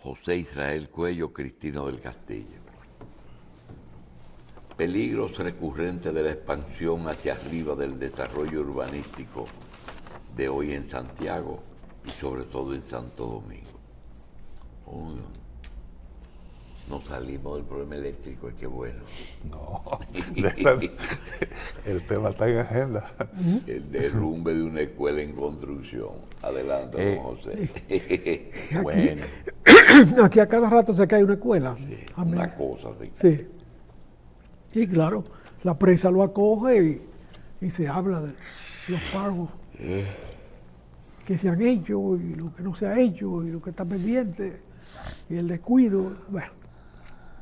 José Israel Cuello, Cristino del Castillo. Peligros recurrentes de la expansión hacia arriba del desarrollo urbanístico de hoy en Santiago y sobre todo en Santo Domingo. No salimos del problema eléctrico, es que bueno. No, el tema está en agenda. El derrumbe de una escuela en construcción. Adelante, don José. Bueno. Aquí a cada rato se cae una escuela. Sí, Amén. una cosa así. Sí. Y claro, la prensa lo acoge y se habla de los pagos que se han hecho y lo que no se ha hecho y lo que está pendiente y el descuido. Bueno,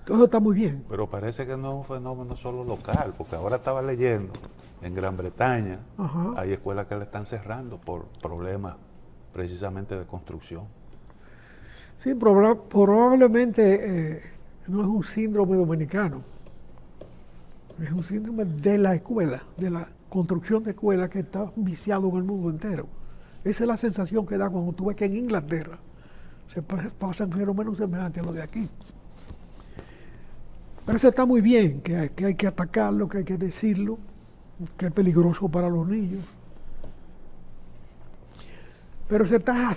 todo eso está muy bien. Pero parece que no es un fenómeno solo local, porque ahora estaba leyendo, en Gran Bretaña Ajá. hay escuelas que le están cerrando por problemas precisamente de construcción. Sí, probablemente no es un síndrome dominicano, es un síndrome de la escuela, de la construcción de escuelas que está viciado en el mundo entero. Esa es la sensación que da cuando tú ves que en Inglaterra se pasan fenómenos semejantes a los de aquí. Pero eso está muy bien, que hay que atacarlo, que hay que decirlo, que es peligroso para los niños. Pero se está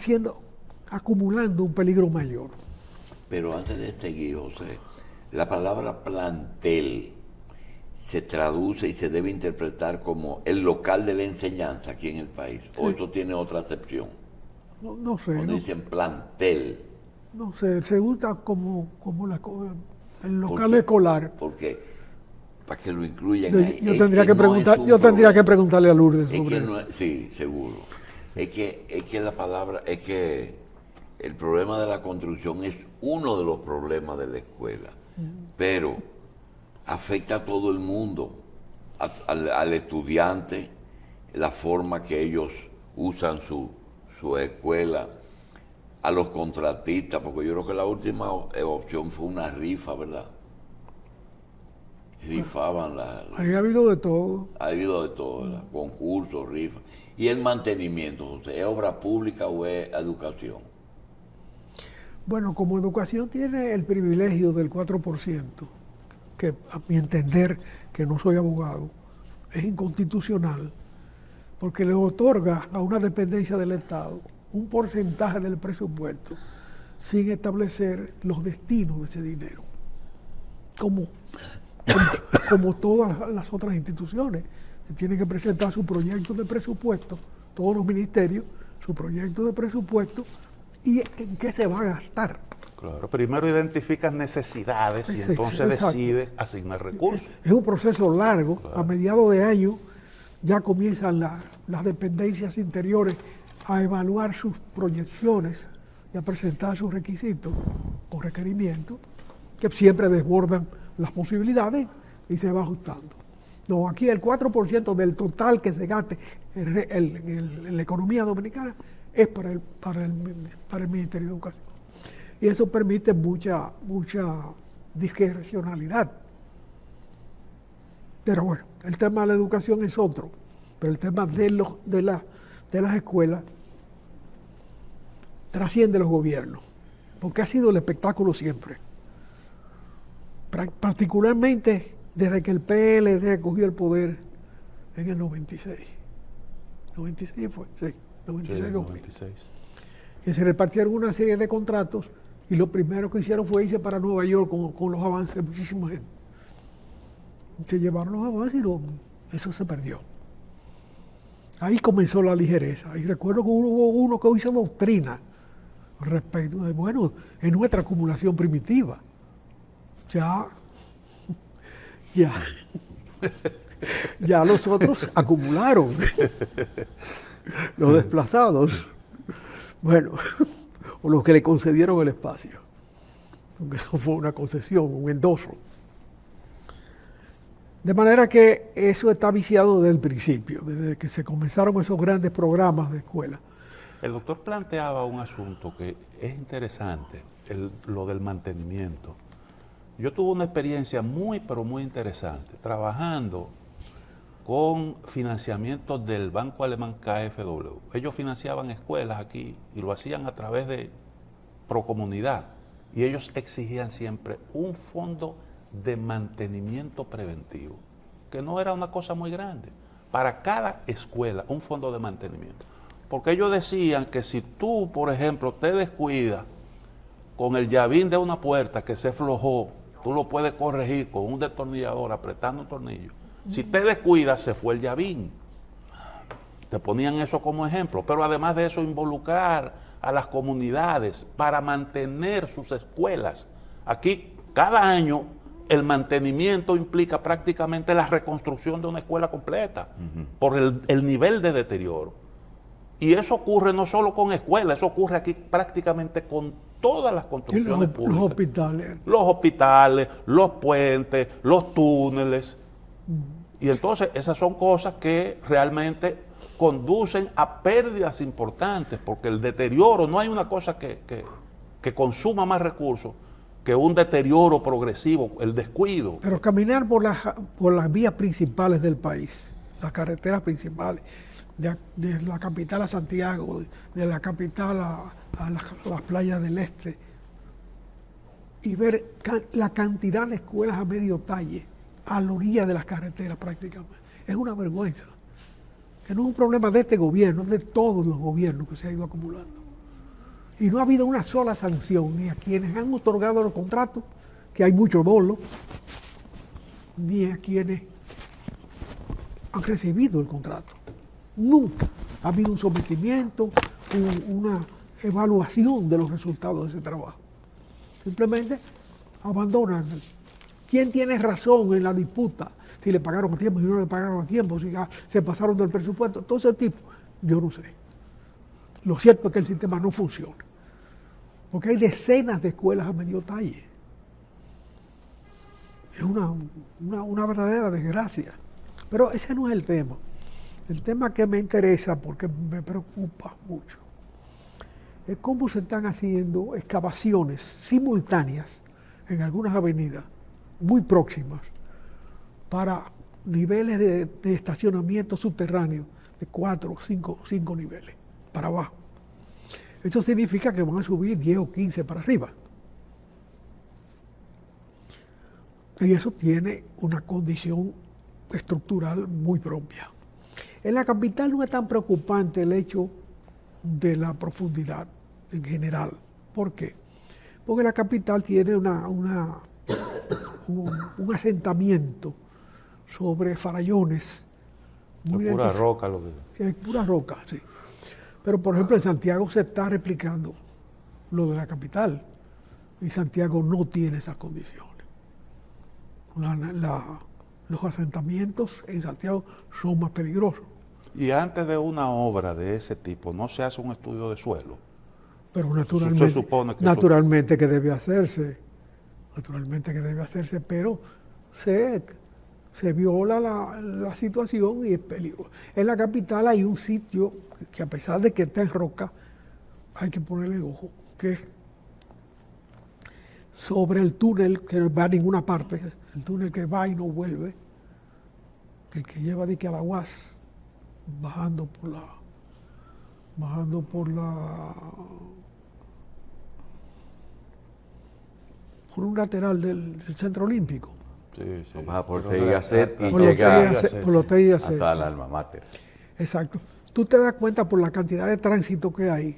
acumulando un peligro mayor. Pero antes de seguir, José, la palabra plantel se traduce y se debe interpretar como el local de la enseñanza aquí en el país. ¿O eso tiene otra acepción? No sé. Cuando No, dicen plantel. no sé, se usa como el local escolar. Porque para que lo incluyan Yo, ahí. yo es tendría que no preguntar, es un yo tendría que problema. preguntarle a Lourdes Es sobre que eso. no es- sí, seguro. Es que la palabra, es que el problema de la construcción es uno de los problemas de la escuela, pero afecta a todo el mundo, al estudiante, la forma que ellos usan su escuela, a los contratistas, porque yo creo que la última opción fue una rifa, ¿verdad? Rifaban Ahí ha habido de todo. ha habido de todo, ¿verdad? Concursos, rifas. Y el mantenimiento, José, ¿es obra pública o es educación? Bueno, como educación tiene el privilegio del 4%, que a mi entender, que no soy abogado, es inconstitucional, porque le otorga a una dependencia del Estado un porcentaje del presupuesto sin establecer los destinos de ese dinero, como todas las otras instituciones. Se tiene que presentar su proyecto de presupuesto, todos los ministerios, su proyecto de presupuesto y en qué se va a gastar. Claro, primero identificas necesidades y Sí, entonces exacto. decides asignar recursos. Es un proceso largo. Claro. A mediados de año ya comienzan las dependencias interiores a evaluar sus proyecciones y a presentar sus requisitos o requerimientos, que siempre desbordan las posibilidades y se va ajustando. No, aquí el 4% del total que se gaste en la economía dominicana es para el Ministerio de Educación. Y eso permite mucha discrecionalidad. Pero bueno, el tema de la educación es otro. Pero el tema de las escuelas trasciende los gobiernos, porque ha sido el espectáculo siempre. Particularmente desde que el PLD cogió el poder en el 96. 96 fue, sí, 96 96. que se repartieron una serie de contratos y lo primero que hicieron fue irse para Nueva York con los avances de muchísima gente. Se llevaron los avances y eso se perdió. Ahí comenzó la ligereza. Y recuerdo que hubo uno que hizo doctrina respecto de, bueno, es nuestra acumulación primitiva. Ya los otros acumularon, los desplazados, bueno, o los que le concedieron el espacio, porque eso fue una concesión, un endoso. De manera que eso está viciado desde el principio, desde que se comenzaron esos grandes programas de escuela. El doctor planteaba un asunto que es interesante, lo del mantenimiento. Yo tuve una experiencia pero muy interesante, trabajando con financiamiento del Banco Alemán KfW. Ellos financiaban escuelas aquí y lo hacían a través de Procomunidad. y ellos exigían siempre un fondo de mantenimiento preventivo, que no era una cosa muy grande. Para cada escuela, un fondo de mantenimiento. Porque ellos decían que si tú, por ejemplo, te descuidas con el llavín de una puerta que se aflojó, tú lo puedes corregir con un destornillador apretando un tornillo. Si te descuidas, se fue el llavín. Te ponían eso como ejemplo, pero además de eso, involucrar a las comunidades para mantener sus escuelas. Aquí, cada año, el mantenimiento implica prácticamente la reconstrucción de una escuela completa, por el nivel de deterioro. Y eso ocurre no solo con escuelas, eso ocurre aquí prácticamente con todas las construcciones públicas. Los hospitales. Los hospitales, los puentes, los túneles. Y entonces esas son cosas que realmente conducen a pérdidas importantes, porque el deterioro, no hay una cosa que consuma más recursos que un deterioro progresivo, el descuido. Pero caminar por las vías principales del país, las carreteras principales, de la capital a Santiago, de la capital a las playas del este, y ver la cantidad de escuelas a medio talle, a la orilla de las carreteras prácticamente, es una vergüenza. Que no es un problema de este gobierno, es de todos los gobiernos que se ha ido acumulando. Y no ha habido una sola sanción, ni a quienes han otorgado los contratos, que hay mucho dolo, ni a quienes han recibido el contrato. Nunca ha habido un sometimiento, una evaluación de los resultados de ese trabajo. Simplemente abandonan. ¿Quién tiene razón en la disputa? Si le pagaron a tiempo, si no le pagaron a tiempo, si se pasaron del presupuesto, todo ese tipo, yo no sé. Lo cierto es que el sistema no funciona, porque hay decenas de escuelas a medio talle. Es una verdadera desgracia. Pero ese no es el tema. El tema que me interesa, porque me preocupa mucho, es cómo se están haciendo excavaciones simultáneas en algunas avenidas muy próximas para niveles de estacionamiento subterráneo de 4 o 5 niveles para abajo. Eso significa que van a subir 10 o 15 para arriba. Y eso tiene una condición estructural muy propia. En la capital no es tan preocupante el hecho de la profundidad en general. ¿Por qué? Porque la capital tiene un asentamiento sobre farallones. Es pura roca lo que... Sí, es pura roca, sí. Pero, por ejemplo, en Santiago se está replicando lo de la capital. Y Santiago no tiene esas condiciones. Los asentamientos en Santiago son más peligrosos. Y antes de una obra de ese tipo, ¿no se hace un estudio de suelo? Pero Se supone que naturalmente que debe hacerse. Naturalmente que debe hacerse, pero se viola la situación y es peligroso. En la capital hay un sitio que a pesar de que está en roca, hay que ponerle ojo, que es sobre el túnel que no va a ninguna parte, el túnel que va y no vuelve, el que lleva de que a la UAS, bajando por un lateral del Centro Olímpico. Sí. Baja por Gasset y Por llega los Gasset, hasta sí. el alma mater. Exacto. Tú te das cuenta por la cantidad de tránsito que hay,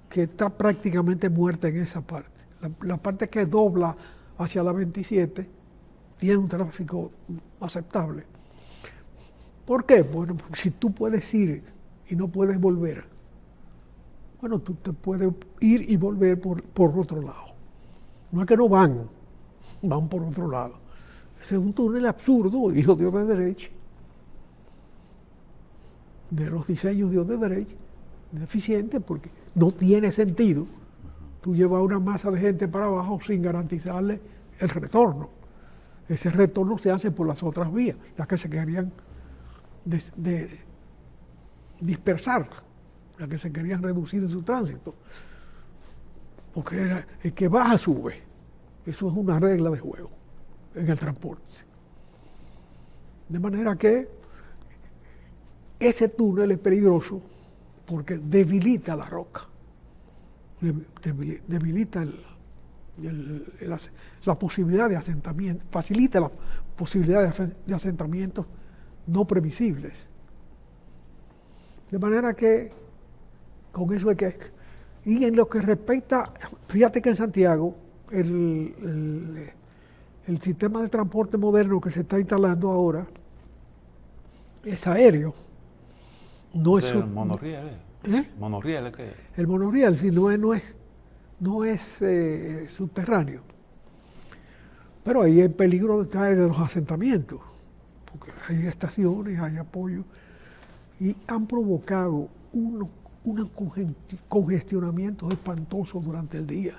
que está prácticamente muerta en esa parte. La parte que dobla hacia la 27 tiene un tráfico aceptable. ¿Por qué? Bueno, si tú puedes ir y no puedes volver, bueno, tú te puedes ir y volver por otro lado. No es que no van por otro lado. Ese es un túnel absurdo, hijo de Odebrecht, de los diseños de Odebrecht, deficiente, porque no tiene sentido. Tú llevas una masa de gente para abajo sin garantizarle el retorno. Ese retorno se hace por las otras vías, las que se querían dispersar, las que se querían reducir en su tránsito. Porque el que baja sube. Eso es una regla de juego en el transporte. De manera que ese túnel es peligroso porque debilita la roca, debilita la posibilidad de asentamiento, facilita la posibilidad de asentamientos no previsibles. De manera que con eso hay que... Y en lo que respecta, fíjate que en Santiago el sistema de transporte moderno que se está instalando ahora es aéreo. No es el monorriel. ¿Monorriel qué es? El monorriel, sí, no es subterráneo. Pero ahí hay peligro de los asentamientos, porque hay estaciones, hay apoyo, y han provocado unos congestionamientos espantosos durante el día.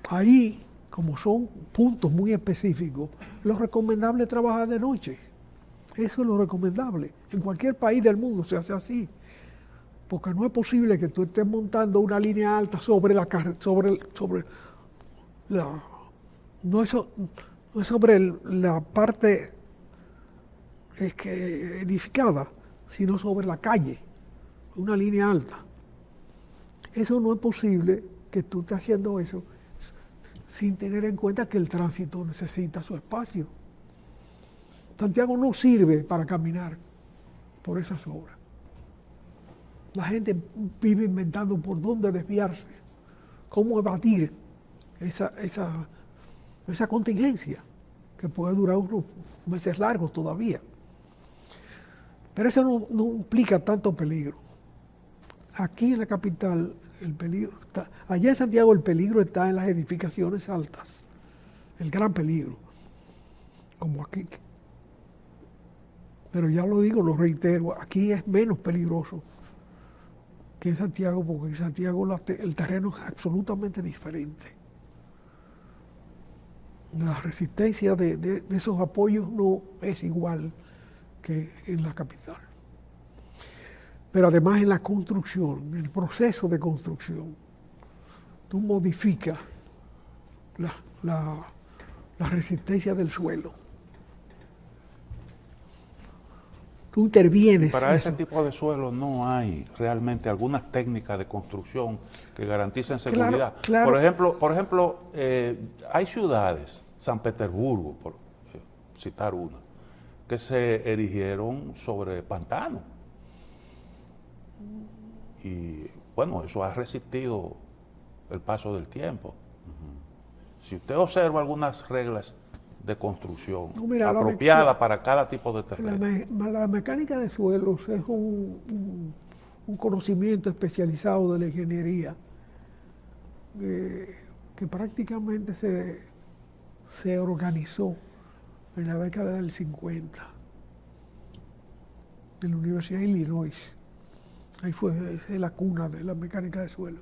Ahí, como son puntos muy específicos, lo recomendable es trabajar de noche. Eso es lo recomendable. En cualquier país del mundo se hace así. Porque no es posible que tú estés montando una línea alta sobre la no es sobre la parte edificada, sino sobre la calle, una línea alta. Eso no es posible que tú estés haciendo eso sin tener en cuenta que el tránsito necesita su espacio. Santiago no sirve para caminar por esas obras. La gente vive inventando por dónde desviarse, cómo evadir esa contingencia, que puede durar unos meses largos todavía. Pero eso no implica tanto peligro. Aquí en la capital, el peligro está... Allá en Santiago el peligro está en las edificaciones altas, el gran peligro, como aquí. Pero ya lo digo, lo reitero, aquí es menos peligroso que en Santiago, porque en Santiago el terreno es absolutamente diferente. La resistencia de esos apoyos no es igual que en la capital. Pero además en la construcción, en el proceso de construcción, tú modificas la resistencia del suelo. Tú intervienes. Para ese tipo de suelo no hay realmente algunas técnicas de construcción que garanticen seguridad. Claro. Por ejemplo, hay ciudades, San Petersburgo, por citar una, que se erigieron sobre pantanos. Y bueno, eso ha resistido el paso del tiempo. Si usted observa algunas reglas de construcción apropiadas para cada tipo de terreno. La mecánica de suelos es un conocimiento especializado de la ingeniería que prácticamente se organizó en la década del 50 en la Universidad de Illinois. Ahí esa es la cuna de la mecánica de suelo.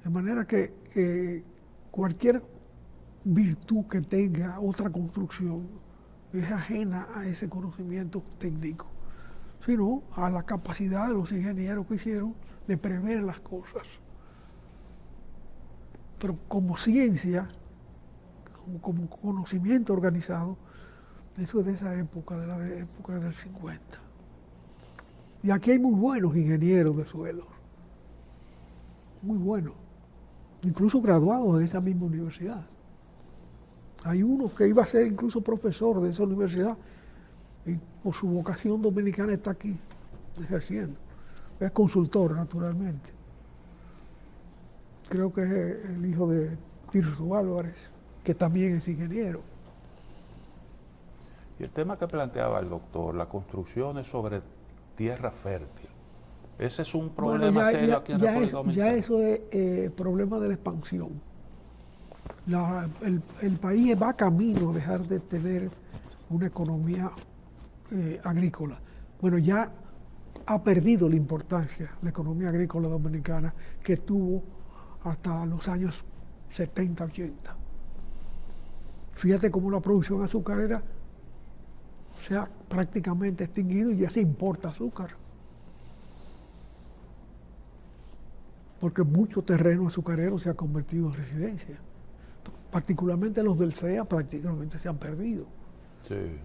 De manera que cualquier virtud que tenga otra construcción es ajena a ese conocimiento técnico, sino a la capacidad de los ingenieros que hicieron de prever las cosas. Pero como ciencia, como conocimiento organizado, eso es de esa época, de la época del 50. Y aquí hay muy buenos ingenieros de suelos, muy buenos, incluso graduados en esa misma universidad. Hay uno que iba a ser incluso profesor de esa universidad y por su vocación dominicana está aquí ejerciendo. Es consultor, naturalmente. Creo que es el hijo de Tirso Álvarez, que también es ingeniero. Y el tema que planteaba el doctor, la construcción es sobre tierra fértil. Ese es un problema serio aquí en República Dominicana. Ya eso es problema de la expansión. El país va camino a dejar de tener una economía agrícola. Bueno, ya ha perdido la importancia la economía agrícola dominicana que tuvo hasta los años 70, 80. Fíjate cómo la producción azucarera se ha prácticamente extinguido y ya se importa azúcar. Porque mucho terreno azucarero se ha convertido en residencia. Particularmente los del CEA prácticamente se han perdido. Sí.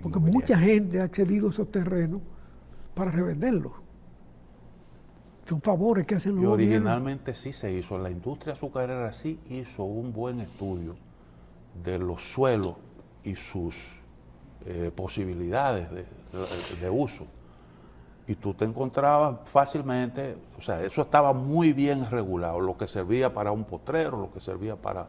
Porque mucha gente ha accedido a esos terrenos para revenderlos. Son favores que hacen los Y gobiernos. originalmente sí se hizo. La industria azucarera sí hizo un buen estudio de los suelos y sus posibilidades de uso. Y tú te encontrabas fácilmente, o sea, eso estaba muy bien regulado, lo que servía para un potrero, lo que servía para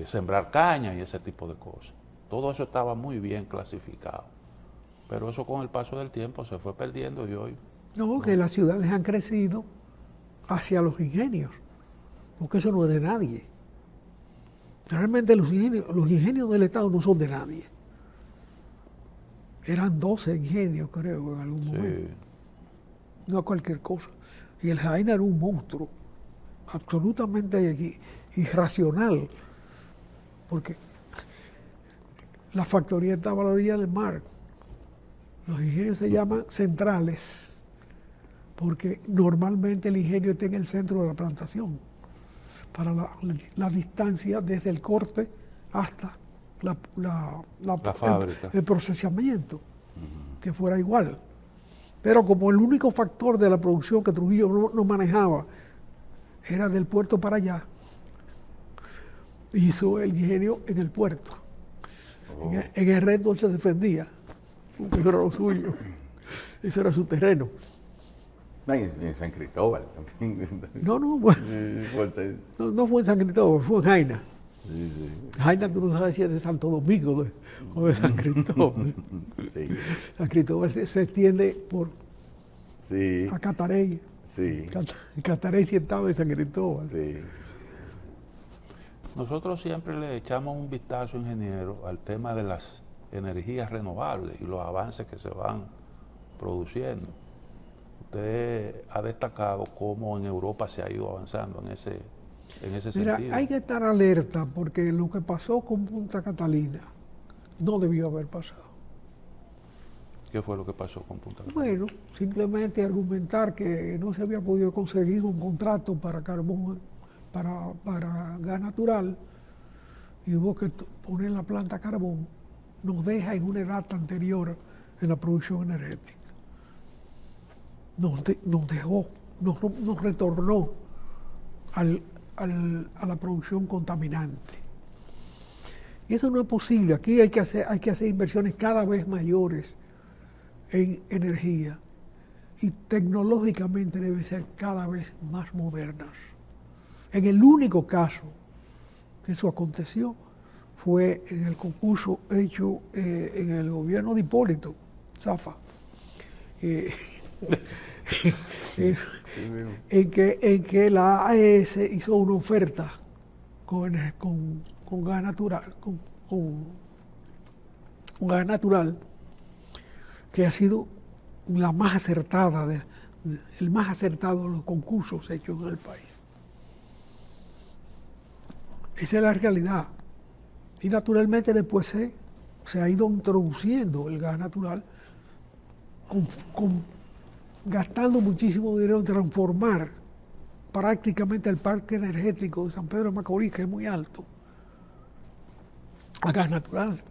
sembrar caña y ese tipo de cosas. Todo eso estaba muy bien clasificado. Pero eso con el paso del tiempo se fue perdiendo y hoy... No, que las ciudades han crecido hacia los ingenios, porque eso no es de nadie. Realmente los ingenios del Estado no son de nadie. Eran 12 ingenios, creo, en algún momento. No cualquier cosa. Y el Jaina era un monstruo, absolutamente irracional, porque la factoría estaba a la orilla del mar. Los ingenios se llaman centrales, porque normalmente el ingenio está en el centro de la plantación, para la distancia desde el corte hasta la fábrica. el procesamiento, que fuera igual. Pero como el único factor de la producción que Trujillo no manejaba era del puerto para allá, hizo el ingenio en el puerto. En el resto él se defendía, porque eso era lo suyo, ese era su terreno. En San Cristóbal también. No, bueno, no fue en San Cristóbal, fue en Jaina. Sí, sí. Jaina, tú no sabes si es de Santo Domingo o de San Cristóbal. Sí. San Cristóbal se extiende por Sí. a Catarey. Sí. Catarey sí estaba en San Cristóbal. Sí. Nosotros siempre le echamos un vistazo, ingeniero, al tema de las energías renovables y los avances que se van produciendo. Usted ha destacado cómo en Europa se ha ido avanzando en ese Mira, sentido. hay que estar alerta porque lo que pasó con Punta Catalina no debió haber pasado. ¿Qué fue lo que pasó con Punta Cana? Bueno, simplemente argumentar que no se había podido conseguir un contrato para carbón, para gas natural, y hubo que poner la planta carbón, nos deja en una edad anterior en la producción energética. Nos dejó, nos retornó a la producción contaminante. Y eso no es posible. Aquí hay que hacer inversiones cada vez mayores en energía y tecnológicamente deben ser cada vez más modernas. En el único caso que eso aconteció fue en el concurso hecho en el gobierno de Hipólito Zafa, en que la AES hizo una oferta con gas natural, con gas natural, que ha sido la más acertada, el más acertado de los concursos hechos en el país. Esa es la realidad. Y naturalmente después se ha ido introduciendo el gas natural, gastando muchísimo dinero en transformar prácticamente el parque energético de San Pedro de Macorís, que es muy alto, a gas natural.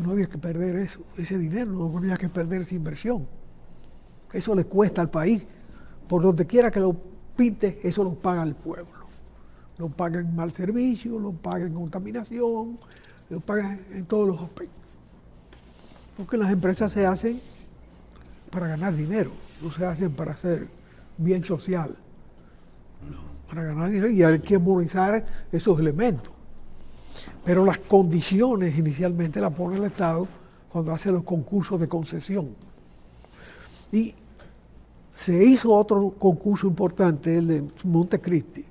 No había que perder ese dinero, no había que perder esa inversión. Eso le cuesta al país. Por donde quiera que lo pinte, eso lo paga el pueblo. Lo paga en mal servicio, lo paga en contaminación, lo paga en todos los aspectos. Porque las empresas se hacen para ganar dinero, no se hacen para hacer bien social. Para ganar dinero, y hay que monetizar esos elementos. Pero las condiciones inicialmente las pone el Estado cuando hace los concursos de concesión. Y se hizo otro concurso importante, el de Montecristi,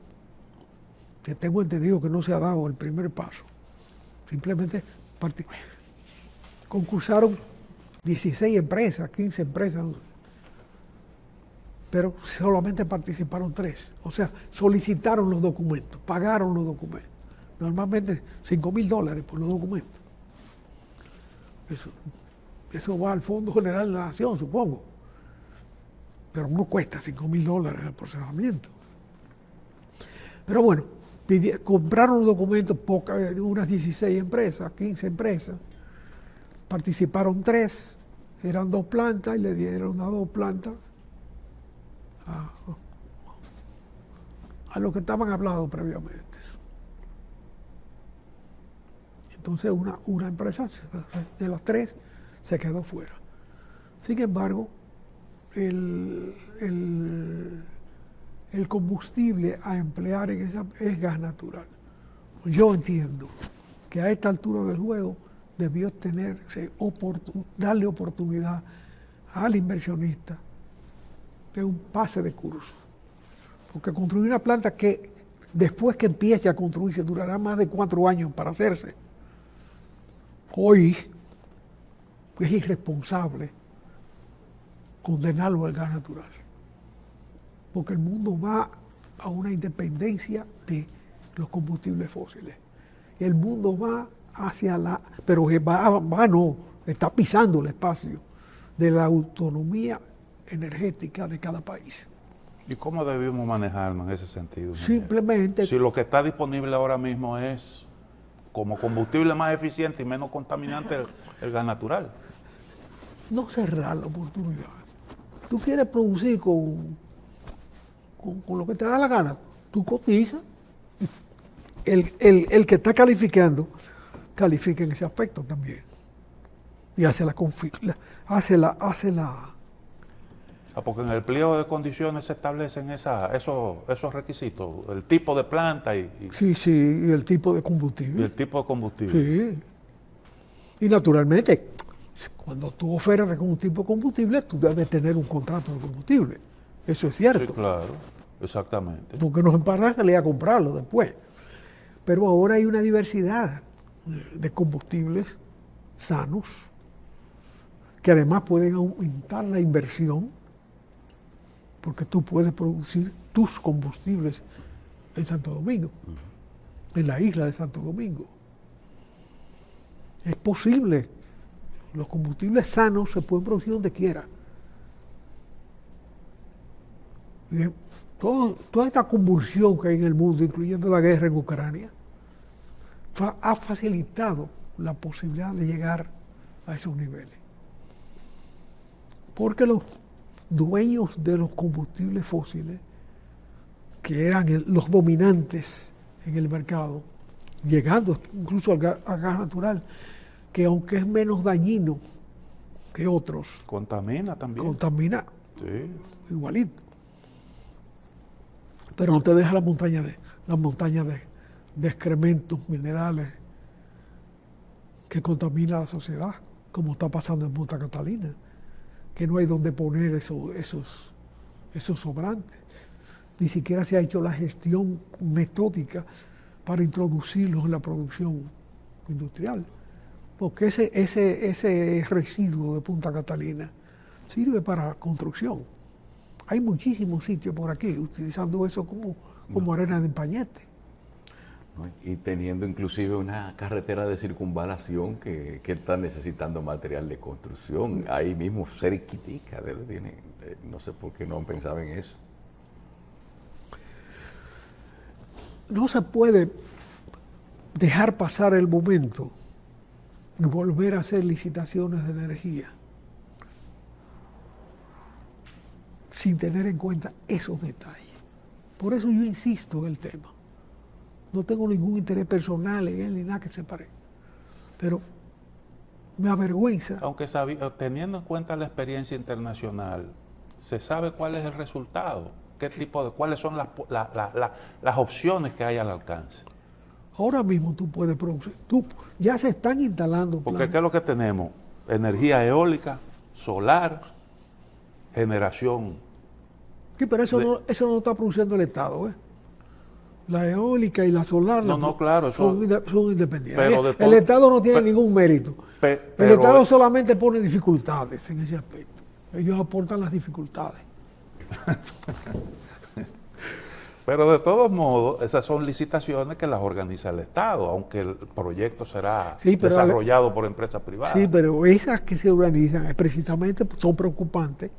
que tengo entendido que no se ha dado el primer paso. Simplemente concursaron 16 empresas, 15 empresas, pero solamente participaron 3. O sea, solicitaron los documentos, pagaron los documentos. Normalmente $5,000 por los documentos. Eso va al Fondo General de la Nación, supongo. Pero no cuesta $5,000 el procesamiento. Pero bueno, compraron los documentos unas 16 empresas, 15 empresas, participaron 3 eran 2 plantas y le dieron las 2 plantas a lo que estaban hablando previamente. Entonces una empresa de las 3 se quedó fuera. Sin embargo, el combustible a emplear en esa es gas natural. Yo entiendo que a esta altura del juego debió darle oportunidad al inversionista de un pase de curso. Porque construir una planta que después que empiece a construirse durará más de 4 años para hacerse, hoy es irresponsable condenarlo al gas natural. Porque el mundo va a una independencia de los combustibles fósiles. El mundo va hacia pero no, está pisando el espacio de la autonomía energética de cada país. ¿Y cómo debemos manejarnos en ese sentido, ingeniero? Simplemente, Si lo que está disponible ahora mismo es como combustible más eficiente y menos contaminante el gas natural. no cerrar la oportunidad. Tú quieres producir con lo que te da la gana, tú cotizas. El que está calificando, califica en ese aspecto también. Y hace la Porque en el pliego de condiciones se establecen esos requisitos, el tipo de planta y sí, y el tipo de combustible. el tipo de combustible. Sí. Y naturalmente, cuando tú ofertas con un tipo de combustible, tú debes tener un contrato de combustible. Eso es cierto. Sí, claro, exactamente. Porque nos emparraste a comprarlo después. Pero ahora hay una diversidad de combustibles sanos que además pueden aumentar la inversión, porque tú puedes producir tus combustibles en Santo Domingo, en la isla de Santo Domingo. Es posible. Los combustibles sanos se pueden producir donde quiera. Bien, toda esta convulsión que hay en el mundo, incluyendo la guerra en Ucrania, ha facilitado la posibilidad de llegar a esos niveles. Porque los dueños de los combustibles fósiles, que eran los dominantes en el mercado, llegando incluso al gas natural, que aunque es menos dañino que otros, Contamina también. contamina Sí. igualito. Pero no te deja la montaña de excrementos minerales que contamina la sociedad, como está pasando en Punta Catalina, que no hay donde poner esos sobrantes. Ni siquiera se ha hecho la gestión metódica para introducirlos en la producción industrial. Porque ese residuo de Punta Catalina sirve para construcción. Hay muchísimos sitios por aquí utilizando eso como arena de empañete. ¿No? Y teniendo inclusive una carretera de circunvalación que está necesitando material de construcción, ahí mismo cerquitica, no sé por qué no han pensado en eso. No se puede dejar pasar el momento y volver a hacer licitaciones de energía sin tener en cuenta esos detalles. Por eso yo insisto en el tema. No tengo ningún interés personal en él ni nada que se parezca. Pero me avergüenza. Aunque teniendo en cuenta la experiencia internacional, se sabe cuál es el resultado, cuáles son las opciones que hay al alcance. Ahora mismo tú puedes producir. Ya se están instalando Porque plantas. ¿qué es lo que tenemos? Energía eólica, solar, generación. Sí, pero eso no lo está produciendo el Estado, ¿eh? La eólica y la solar Claro, son independientes. pero El Estado no tiene ningún mérito. El pero- Estado solamente pone dificultades en ese aspecto. Ellos aportan las dificultades. Pero de todos modos, esas son licitaciones que las organiza el Estado, aunque el proyecto será Sí, pero desarrollado por empresas privadas. Sí, pero esas que se organizan precisamente son preocupantes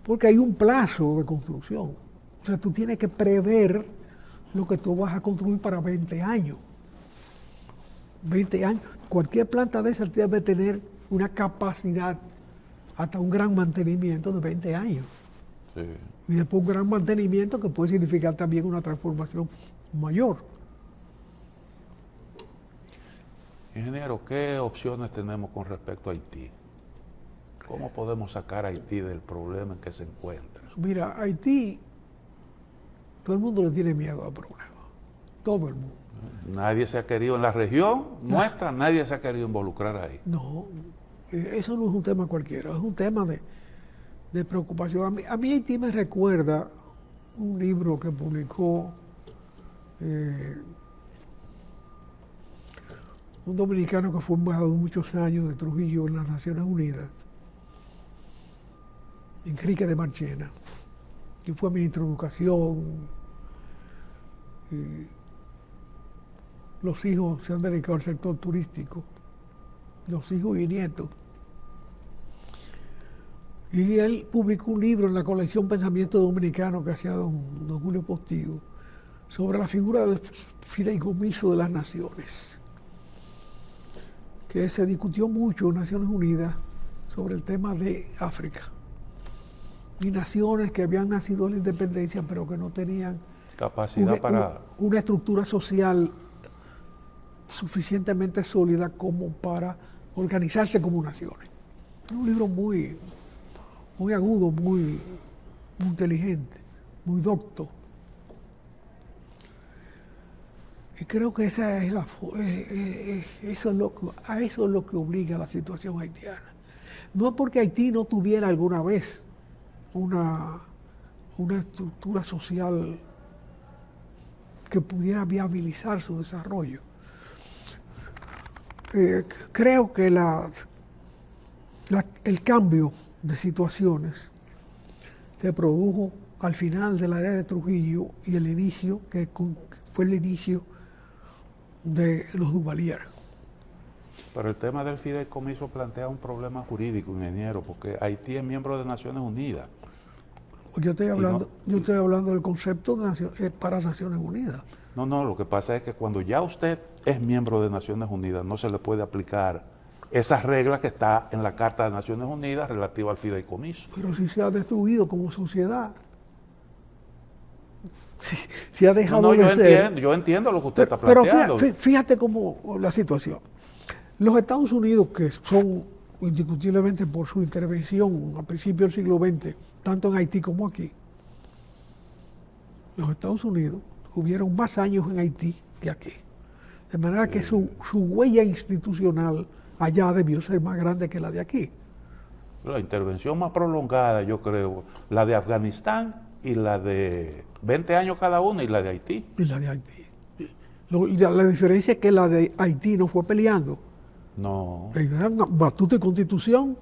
porque hay un plazo de construcción. O sea, tú tienes que prever lo que tú vas a construir para 20 años. 20 años. Cualquier planta de esas debe tener una capacidad hasta un gran mantenimiento de 20 años. Sí. Y después un gran mantenimiento que puede significar también una transformación mayor. Ingeniero, ¿qué opciones tenemos con respecto a Haití? ¿Cómo podemos sacar a Haití del problema en que se encuentra? Mira, Haití, todo el mundo le tiene miedo al problema. Todo el mundo. Nadie se ha querido en la región nuestra, nadie se ha querido involucrar ahí. No, eso no es un tema cualquiera, es un tema de preocupación. A mí Haití me recuerda un libro que publicó un dominicano que fue embajador muchos años de Trujillo en las Naciones Unidas, Enrique de Marchena, que fue ministro de Educación. Los hijos se han dedicado al sector turístico, los hijos y nietos. Y él publicó un libro en la colección Pensamiento Dominicano que hacía don Julio Postigo sobre la figura del fideicomiso de las naciones, que se discutió mucho en Naciones Unidas sobre el tema de África. Y naciones que habían nacido en la independencia pero que no tenían Capacidad para... una estructura social suficientemente sólida como para organizarse como naciones. Es un libro muy agudo, muy inteligente, muy docto. Y creo que esa es a eso es lo que obliga a la situación haitiana. No es porque Haití no tuviera alguna vez una estructura social que pudiera viabilizar su desarrollo. Creo que el cambio de situaciones se produjo al final de la era de Trujillo y el inicio, que fue el inicio de los Duvalier. Pero el tema del fideicomiso plantea un problema jurídico, ingeniero, porque Haití es miembro de Naciones Unidas. Yo estoy hablando del concepto para Naciones Unidas. No, lo que pasa es que cuando ya usted es miembro de Naciones Unidas, no se le puede aplicar esas reglas que está en la Carta de Naciones Unidas relativa al fideicomiso. Pero si se ha destruido como sociedad, si ha dejado de ser... Yo entiendo lo que usted está pero planteando. fíjate cómo la situación. Los Estados Unidos, que son indiscutiblemente por su intervención a principios del siglo XX, tanto en Haití como aquí, los Estados Unidos hubieron más años en Haití que aquí. De manera que su huella institucional allá debió ser más grande que la de aquí. La intervención más prolongada, yo creo, la de Afganistán y la de 20 años cada una y la de Haití. Y la de Haití. La diferencia es que la de Haití no fue peleando. No. Eran batuta y constitución,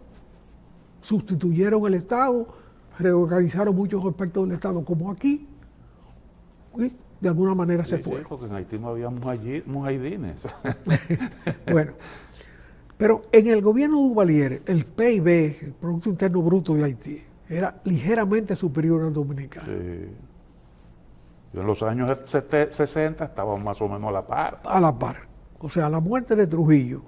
sustituyeron el Estado, reorganizaron muchos aspectos del Estado como aquí, y de alguna manera se fueron. Porque en Haití no había mujahidines. Bueno, pero en el gobierno de Duvalier, el PIB, el Producto Interno Bruto de Haití, era ligeramente superior al dominicano. Sí. Y en los años 60 estábamos más o menos a la par. A la par. O sea, la muerte de Trujillo,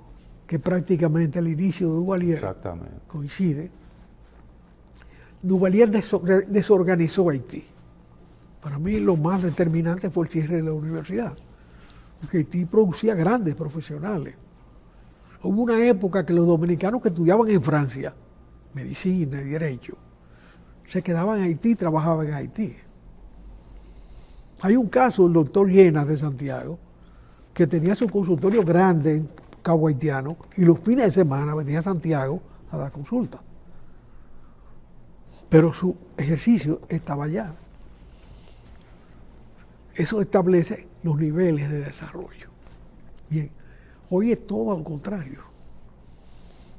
que prácticamente el inicio de Duvalier Exactamente. coincide, Duvalier desorganizó Haití. Para mí lo más determinante fue el cierre de la universidad, porque Haití producía grandes profesionales. Hubo una época que los dominicanos que estudiaban en Francia, medicina y derecho, se quedaban en Haití y trabajaban en Haití. Hay un caso del doctor Llenas de Santiago, que tenía su consultorio grande en Cabo Haitiano y los fines de semana venía a Santiago a dar consulta. Pero su ejercicio estaba allá. Eso establece los niveles de desarrollo. Bien, hoy es todo al contrario.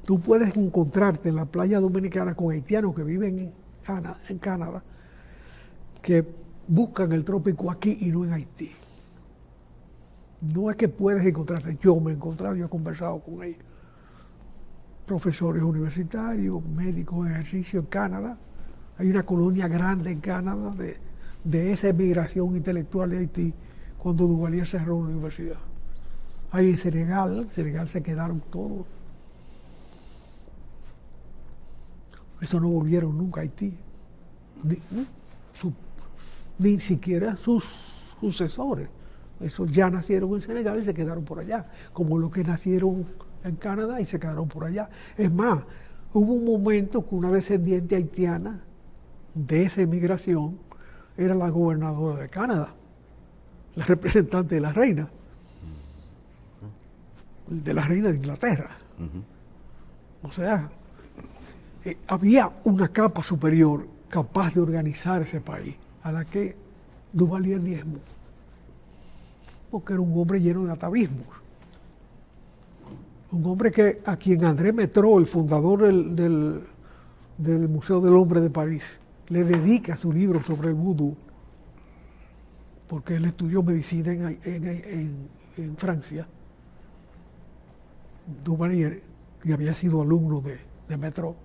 Tú puedes encontrarte en la playa dominicana con haitianos que viven en Canadá, que buscan el trópico aquí y no en Haití. No es que puedes encontrarte, yo me he encontrado, yo he conversado con ellos. Profesores universitarios, médicos en ejercicio en Canadá. Hay una colonia grande en Canadá de esa emigración intelectual de Haití cuando Duvalier cerró la universidad. Hay en Senegal se quedaron todos. Eso no volvieron nunca a Haití. Ni siquiera sus sucesores. Esos ya nacieron en Senegal y se quedaron por allá, como los que nacieron en Canadá y se quedaron por allá. Es más, hubo un momento que una descendiente haitiana de esa emigración era la gobernadora de Canadá, la representante de la reina de Inglaterra. O sea, había una capa superior capaz de organizar ese país, a la que Duvalier diezmó, porque era un hombre lleno de atavismos. Un hombre a quien André Mettraux, el fundador del Museo del Hombre de París, le dedica su libro sobre el vudú, porque él estudió medicina en Francia, Duvalier, y había sido alumno de Mettraux.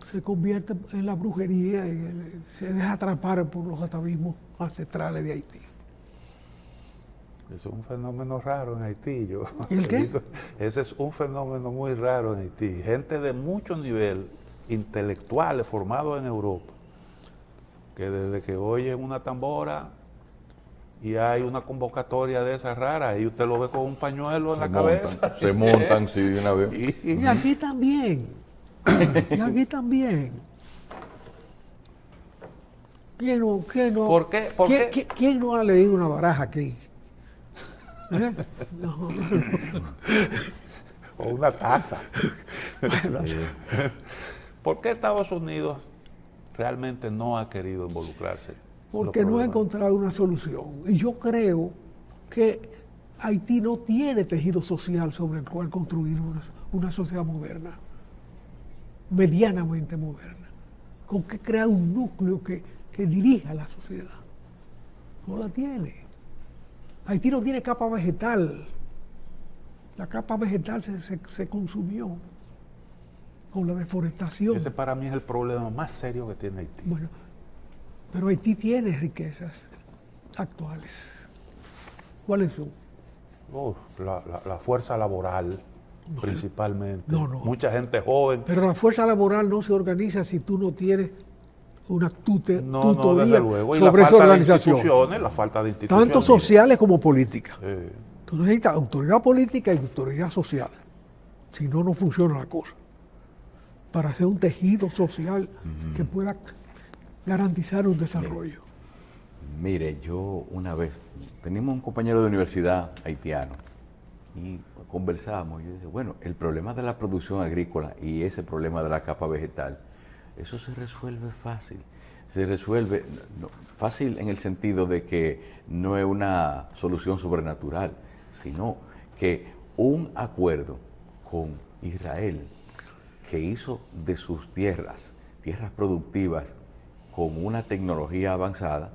Se convierte en la brujería y se deja atrapar por los atavismos ancestrales de Haití. Es un fenómeno raro en Haití. ¿Y el qué? Ese es un fenómeno muy raro en Haití. Gente de mucho nivel, intelectuales, formados en Europa, que desde que oyen una tambora y hay una convocatoria de esas raras, y usted lo ve con un pañuelo en la cabeza. Se montan, sí, de una vez. Y aquí también. Y aquí también. ¿Quién no? ¿Por qué? ¿Quién no ha leído una baraja aquí? ¿Eh? No. O una taza. ¿Por qué Estados Unidos realmente no ha querido involucrarse? Porque no ha encontrado una solución. Y yo creo que Haití no tiene tejido social sobre el cual construir una sociedad moderna, medianamente moderna, con que crear un núcleo que dirija la sociedad. No la tiene. Haití no tiene capa vegetal. La capa vegetal se consumió con la deforestación. Ese para mí es el problema más serio que tiene Haití. Bueno, pero Haití tiene riquezas actuales. ¿Cuáles son? La fuerza laboral, principalmente. No. Mucha gente joven. Pero la fuerza laboral no se organiza si tú no tienes una tutoría desde luego. Y sobre esa organización. La falta de instituciones. Tanto sociales como políticas. Sí. Tú necesitas autoridad política y autoridad social. Si no, no funciona la cosa. Para hacer un tejido social que pueda garantizar un desarrollo. Mire, yo una vez, teníamos un compañero de universidad haitiano y conversábamos. Yo dije, bueno, el problema de la producción agrícola y ese problema de la capa vegetal, eso se resuelve fácil. Se resuelve fácil en el sentido de que no es una solución sobrenatural, sino que un acuerdo con Israel que hizo de sus tierras productivas con una tecnología avanzada,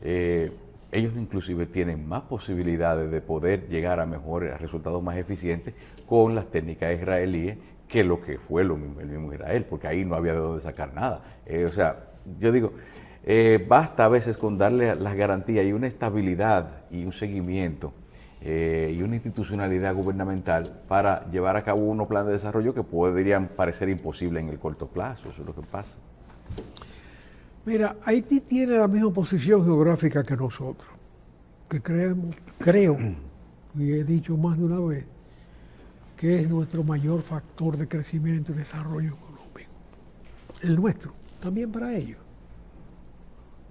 ellos inclusive tienen más posibilidades de poder llegar a mejores resultados más eficientes con las técnicas israelíes que lo que fue el mismo Israel, porque ahí no había de dónde sacar nada. O sea, yo digo, basta a veces con darle las garantías y una estabilidad y un seguimiento y una institucionalidad gubernamental para llevar a cabo unos planes de desarrollo que podrían parecer imposibles en el corto plazo. Eso es lo que pasa. Mira, Haití tiene la misma posición geográfica que nosotros, que creo, y he dicho más de una vez, que es nuestro mayor factor de crecimiento y desarrollo económico. El nuestro, también para ellos.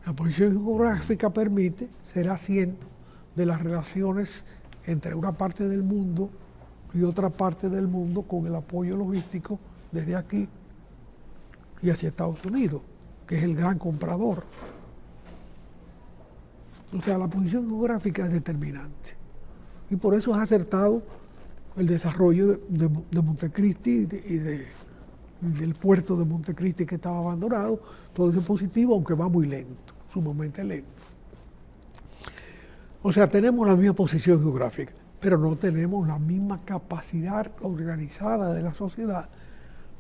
La posición geográfica permite ser asiento de las relaciones entre una parte del mundo y otra parte del mundo con el apoyo logístico desde aquí y hacia Estados Unidos, que es el gran comprador. O sea, la posición geográfica es determinante. Y por eso es acertado el desarrollo de Montecristi y del puerto de Montecristi que estaba abandonado. Todo eso es positivo, aunque va muy lento, sumamente lento. O sea, tenemos la misma posición geográfica, pero no tenemos la misma capacidad organizada de la sociedad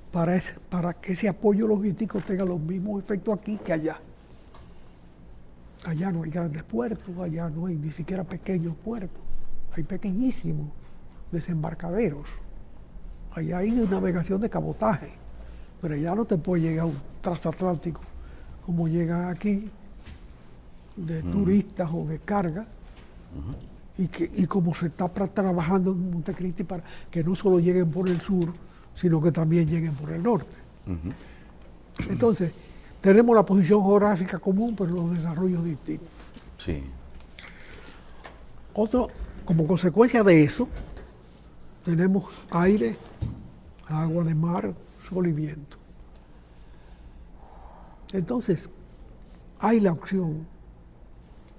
para que ese apoyo logístico tenga los mismos efectos aquí que allá. Allá no hay grandes puertos, allá no hay ni siquiera pequeños puertos, hay pequeñísimos desembarcaderos. Allá hay navegación de cabotaje, pero ya no te puede llegar un transatlántico como llega aquí, de turistas o de carga, y como se está trabajando en Montecristi para que no solo lleguen por el sur, sino que también lleguen por el norte. Entonces, tenemos la posición geográfica común, pero los desarrollos distintos. Sí. Como consecuencia de eso, tenemos aire, agua de mar, sol y viento. Entonces, hay la opción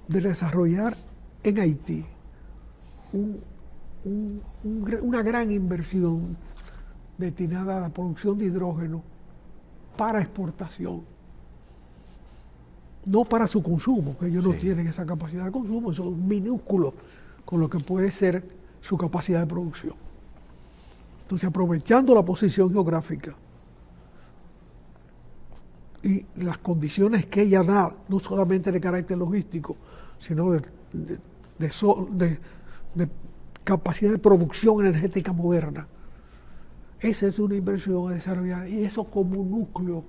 de desarrollar en Haití una gran inversión destinada a la producción de hidrógeno para exportación, no para su consumo, que ellos no tienen esa capacidad de consumo, son minúsculos con lo que puede ser su capacidad de producción. Entonces, aprovechando la posición geográfica y las condiciones que ella da, no solamente de carácter logístico, sino de capacidad de producción energética moderna, esa es una inversión a desarrollar, y eso como un núcleo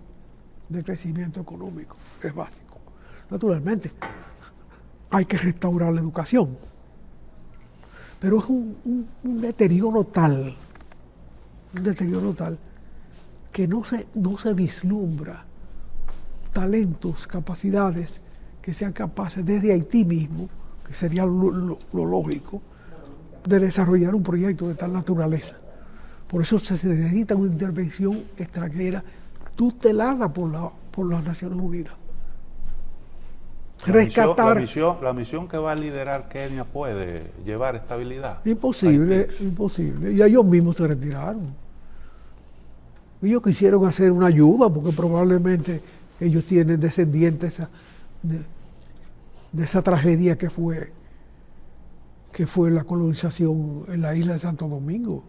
de crecimiento económico es básico. Naturalmente, hay que restaurar la educación, pero es un deterioro tal que no se vislumbra talentos, capacidades que sean capaces desde Haití mismo, que sería lo lógico, de desarrollar un proyecto de tal naturaleza. Por eso se necesita una intervención extranjera tutelada por las Naciones Unidas. Rescatar. La misión que va a liderar Kenia puede llevar estabilidad. Imposible. Y ellos mismos se retiraron. Ellos quisieron hacer una ayuda porque probablemente ellos tienen descendientes de esa tragedia que fue la colonización en la isla de Santo Domingo.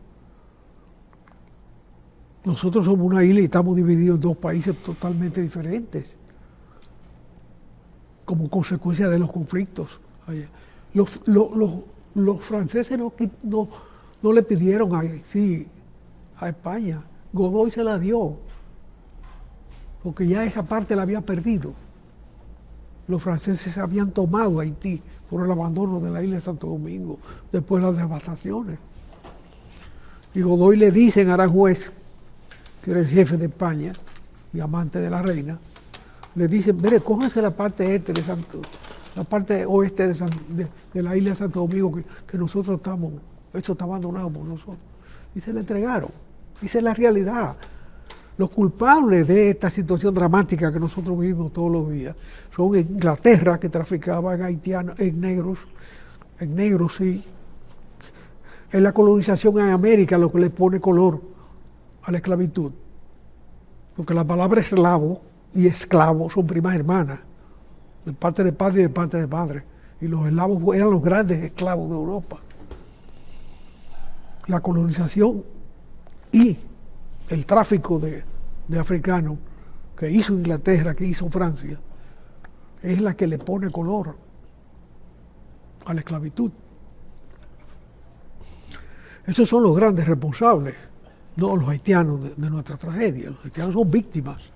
Nosotros somos una isla y estamos divididos en dos países totalmente diferentes, como consecuencia de los conflictos. Los franceses no le pidieron a España, Godoy se la dio, porque ya esa parte la había perdido. Los franceses habían tomado Haití por el abandono de la isla de Santo Domingo, después de las devastaciones. Y Godoy le dice a Aranjuez, que era el jefe de España y amante de la reina, le dice, mire, cójanse la parte oeste de la isla de Santo Domingo, que nosotros estamos, eso está abandonado por nosotros. Y se le entregaron. Esa es la realidad. Los culpables de esta situación dramática que nosotros vivimos todos los días son Inglaterra, que traficaba en haitianos, en negros, sí. Es la colonización en América lo que le pone color a la esclavitud. Porque la palabra eslavo y esclavo son primas hermanas, de parte de padre y de parte de madre. Y los eslavos eran los grandes esclavos de Europa. La colonización y el tráfico de africanos que hizo Inglaterra, que hizo Francia, es la que le pone color a la esclavitud. Esos son los grandes responsables, no los haitianos de nuestra tragedia. Los haitianos son víctimas.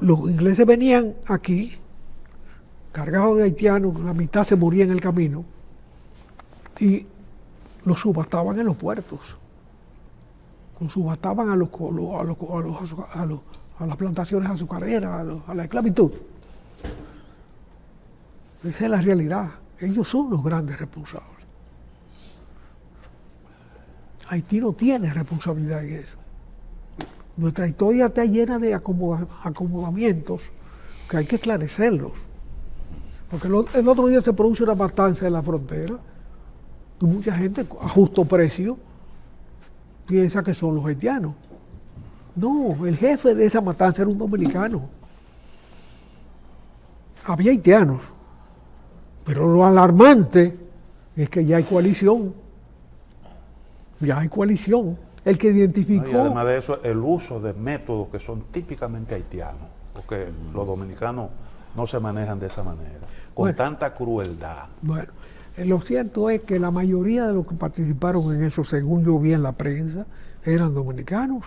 Los ingleses venían aquí, cargados de haitianos, la mitad se moría en el camino, y los subastaban en los puertos. Los subastaban a las plantaciones azucareras, a la esclavitud. Esa es la realidad. Ellos son los grandes responsables. Haití no tiene responsabilidad en eso. Nuestra historia está llena de acomodamientos que hay que esclarecerlos. Porque el otro día se produce una matanza en la frontera y mucha gente a justo precio piensa que son los haitianos. No, el jefe de esa matanza era un dominicano. Había haitianos, pero lo alarmante es que ya hay coalición. Ya hay coalición. El que identificó... Y además de eso, el uso de métodos que son típicamente haitianos, porque los dominicanos no se manejan de esa manera, con tanta crueldad. Bueno, lo cierto es que la mayoría de los que participaron en eso, según yo vi en la prensa, eran dominicanos.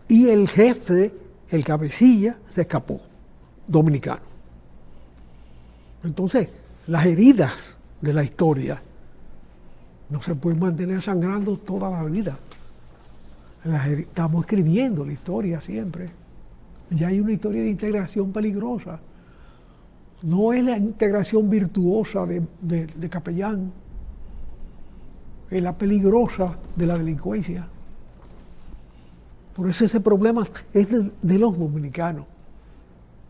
Y el jefe, el cabecilla, se escapó, dominicano. Entonces, las heridas de la historia no se pueden mantener sangrando toda la vida. Estamos escribiendo la historia siempre. Ya hay una historia de integración peligrosa. No es la integración virtuosa de Capellán, es la peligrosa de la delincuencia. Por eso ese problema es de los dominicanos.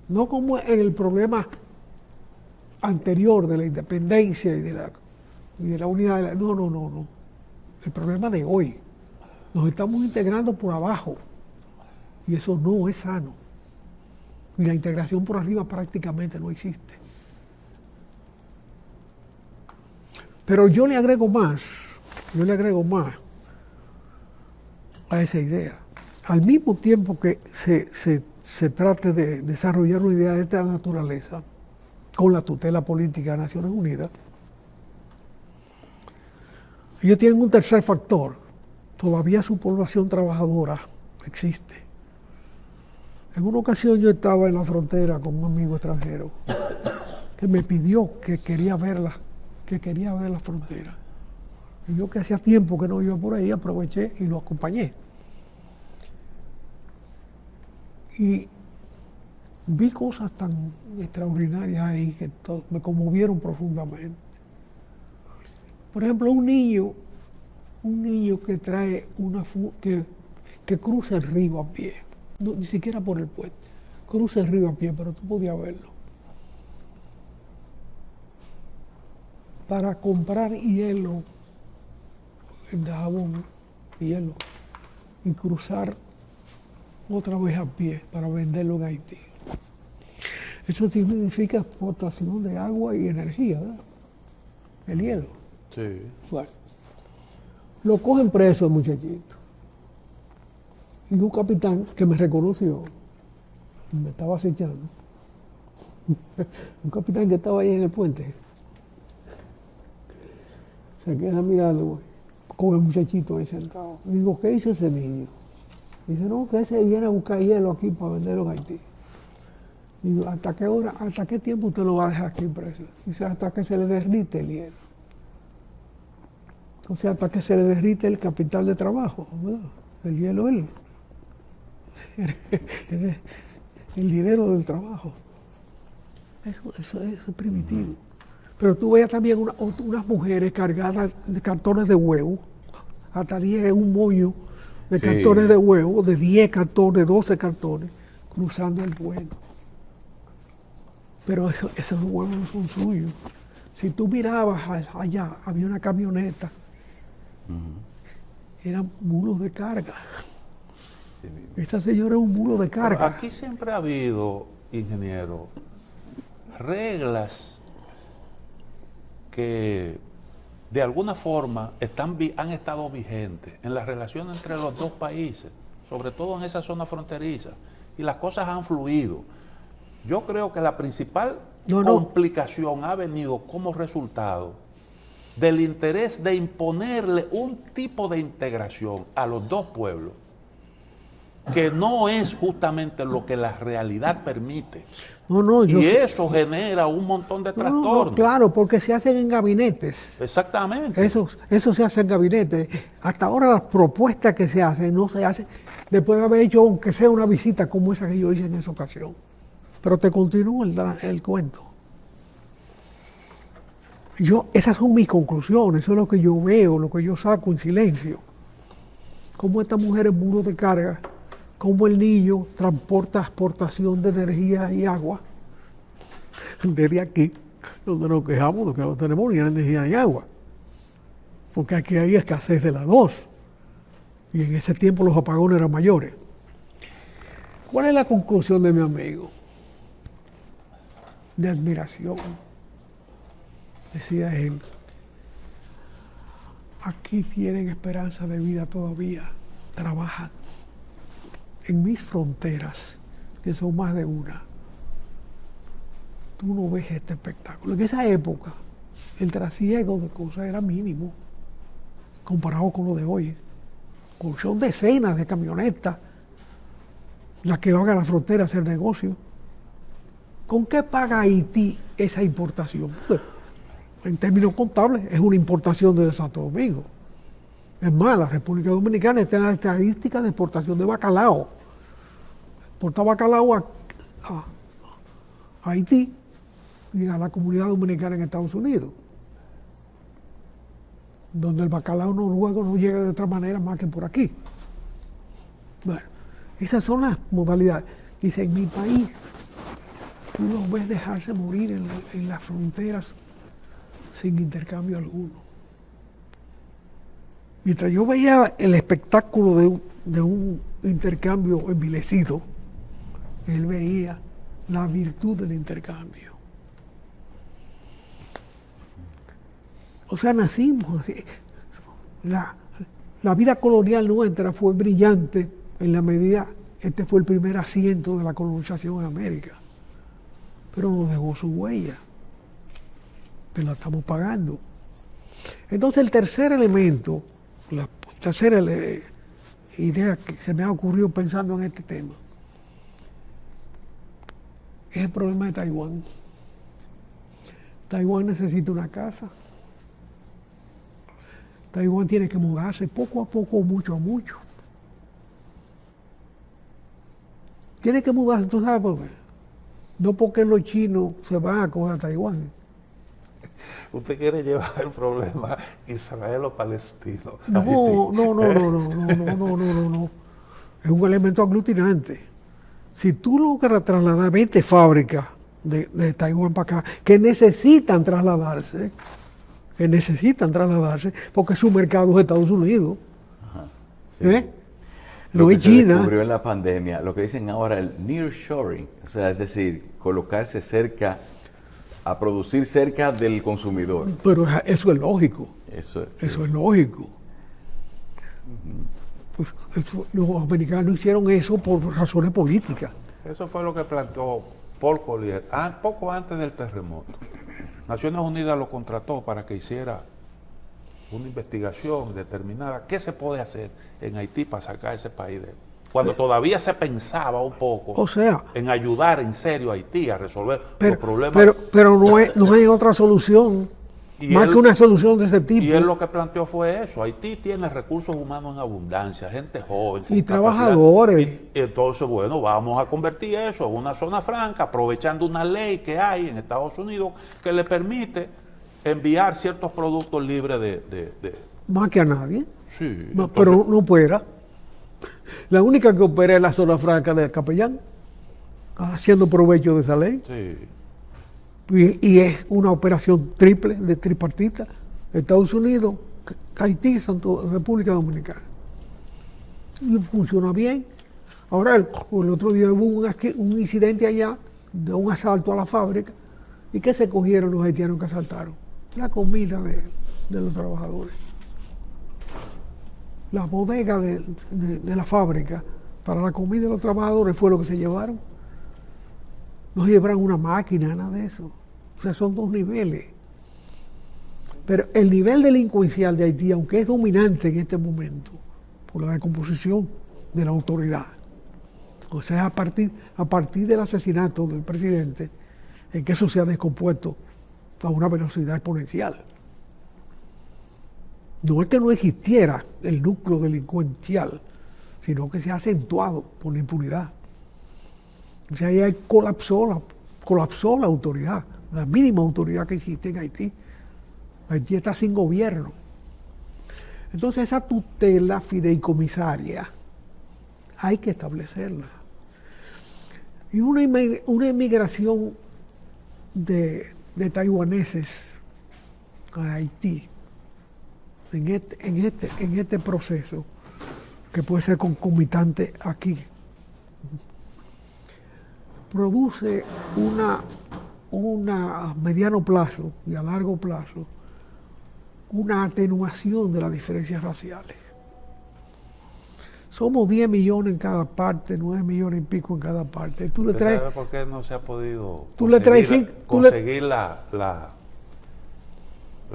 No como en el problema anterior de la independencia y de la unidad. No. El problema de hoy. Nos estamos integrando por abajo y eso no es sano. Y la integración por arriba prácticamente no existe. Pero yo le agrego más a esa idea. Al mismo tiempo que se trate de desarrollar una idea de esta naturaleza con la tutela política de Naciones Unidas, ellos tienen un tercer factor. Todavía su población trabajadora existe. En una ocasión yo estaba en la frontera con un amigo extranjero que me pidió que quería ver la frontera. Y yo, que hacía tiempo que no iba por ahí, aproveché y lo acompañé. Y vi cosas tan extraordinarias ahí que me conmovieron profundamente. Por ejemplo, un niño que trae que cruza el río a pie, no, ni siquiera por el puente, cruza el río a pie, pero tú podías verlo, para comprar hielo, el de jabón, hielo, y cruzar otra vez a pie para venderlo en Haití. Eso significa exportación de agua y energía, ¿verdad? El hielo. Sí. Bueno, lo cogen preso el muchachito. Y un capitán que me reconoció, me estaba acechando. Un capitán que estaba ahí en el puente. Se queda mirando con el muchachito ahí sentado. Y digo, ¿qué hizo ese niño? Dice, no, que ese viene a buscar hielo aquí para venderlo en Haití. Digo, ¿hasta qué hora, hasta qué tiempo usted lo va a dejar aquí preso? Dice, hasta que se le derrite el hielo. O sea, hasta que se le derrite el capital de trabajo, ¿verdad? El hielo, el dinero del trabajo. Eso es primitivo. Pero tú veías también unas mujeres cargadas de cartones de huevo, hasta 10, un mollo de cartones de huevo, de 10 cartones, 12 cartones, cruzando el puente. Pero esos huevos no son suyos. Si tú mirabas allá, había una camioneta, eran mulos de carga. Esta señora es un mulo de carga. Pero aquí siempre ha habido, ingeniero, reglas que de alguna forma han estado vigentes en la relación entre los dos países, sobre todo en esa zona fronteriza, y las cosas han fluido. Yo creo que la principal complicación ha venido como resultado del interés de imponerle un tipo de integración a los dos pueblos que no es justamente lo que la realidad permite. Y eso genera un montón de trastornos. Claro, porque se hacen en gabinetes. Exactamente. Eso se hace en gabinetes. Hasta ahora las propuestas que se hacen no se hacen después de haber hecho, aunque sea una visita como esa que yo hice en esa ocasión. Pero te continúo el cuento. Esas son mis conclusiones, eso es lo que yo veo, lo que yo saco en silencio. Cómo esta mujer es muro de carga, cómo el niño transporta exportación de energía y agua. Desde aquí, donde nos quejamos de que no tenemos ni energía ni agua. Porque aquí hay escasez de las dos. Y en ese tiempo los apagones eran mayores. ¿Cuál es la conclusión de mi amigo? De admiración. Decía él, aquí tienen esperanza de vida todavía, trabajan. En mis fronteras, que son más de una, tú no ves este espectáculo. En esa época, el trasiego de cosas era mínimo, comparado con lo de hoy. son decenas de camionetas las que van a la frontera a hacer negocio. ¿Con qué paga Haití esa importación? Bueno, en términos contables, es una importación desde Santo Domingo. Es más, la República Dominicana está en la estadística de exportación de bacalao. Exporta bacalao a Haití y a la comunidad dominicana en Estados Unidos, donde el bacalao noruego no llega de otra manera más que por aquí. Bueno, esas son las modalidades. Dice, en mi país, tú los ves dejarse morir en las fronteras sin intercambio alguno. Mientras yo veía el espectáculo de un intercambio envilecido, él veía la virtud del intercambio. O sea, nacimos así. La vida colonial nuestra fue brillante en la medida, este fue el primer asiento de la colonización en América, pero nos dejó su huella, que la estamos pagando. Entonces el tercer elemento, la tercera idea que se me ha ocurrido pensando en este tema, es el problema de Taiwán. Taiwán necesita una casa. Taiwán tiene que mudarse poco a poco, mucho a mucho. Tiene que mudarse, ¿tú sabes por qué? No porque los chinos se van a coger a Taiwán. Usted quiere llevar el problema israelo-palestino. No. Es un elemento aglutinante. Si tú logras trasladar 20 fábricas de Taiwán para acá, que necesitan trasladarse, porque su mercado es Estados Unidos. Ajá, sí. No es se China. descubrió en la pandemia, lo que dicen ahora el nearshoring, o sea, es decir, colocarse cerca, a producir cerca del consumidor. Pero eso es lógico. Eso es lógico. Pues, los americanos hicieron eso por razones políticas. Eso fue lo que planteó Paul Collier poco antes del terremoto. Naciones Unidas lo contrató para que hiciera una investigación determinada qué se puede hacer en Haití para sacar ese país de... Cuando todavía se pensaba un poco en ayudar en serio a Haití a resolver los problemas. Pero no hay otra solución, más que una solución de ese tipo. Y él lo que planteó fue eso. Haití tiene recursos humanos en abundancia, gente joven. Y trabajadores. Y entonces, bueno, vamos a convertir eso en una zona franca, aprovechando una ley que hay en Estados Unidos que le permite enviar ciertos productos libres de... Más que a nadie. Sí. Entonces, pero no opera. La única que opera es la zona franca de Capellán, haciendo provecho de esa ley. Sí. Y es una operación triple, de tripartita. Estados Unidos, Haití y República Dominicana. Y funciona bien. Ahora, el otro día hubo un incidente allá, de un asalto a la fábrica. ¿Y qué se cogieron los haitianos que asaltaron? La comida de los trabajadores. La bodega de la fábrica para la comida de los trabajadores fue lo que se llevaron. No se llevaron una máquina, nada de eso. O sea, son dos niveles. Pero el nivel delincuencial de Haití, aunque es dominante en este momento, por la descomposición de la autoridad, o sea, a partir del asesinato del presidente, en que eso se ha descompuesto a una velocidad exponencial. No es que no existiera el núcleo delincuencial, sino que se ha acentuado por la impunidad. O sea, ahí colapsó la autoridad, la mínima autoridad que existe en Haití. Haití está sin gobierno. Entonces esa tutela fideicomisaria hay que establecerla. Y una inmigración de taiwaneses a Haití en este proceso, que puede ser concomitante aquí, produce a mediano plazo y a largo plazo una atenuación de las diferencias raciales. Somos 10 millones en cada parte, 9 millones y pico en cada parte. Tú le traes, ¿sabe por qué no se ha podido conseguir la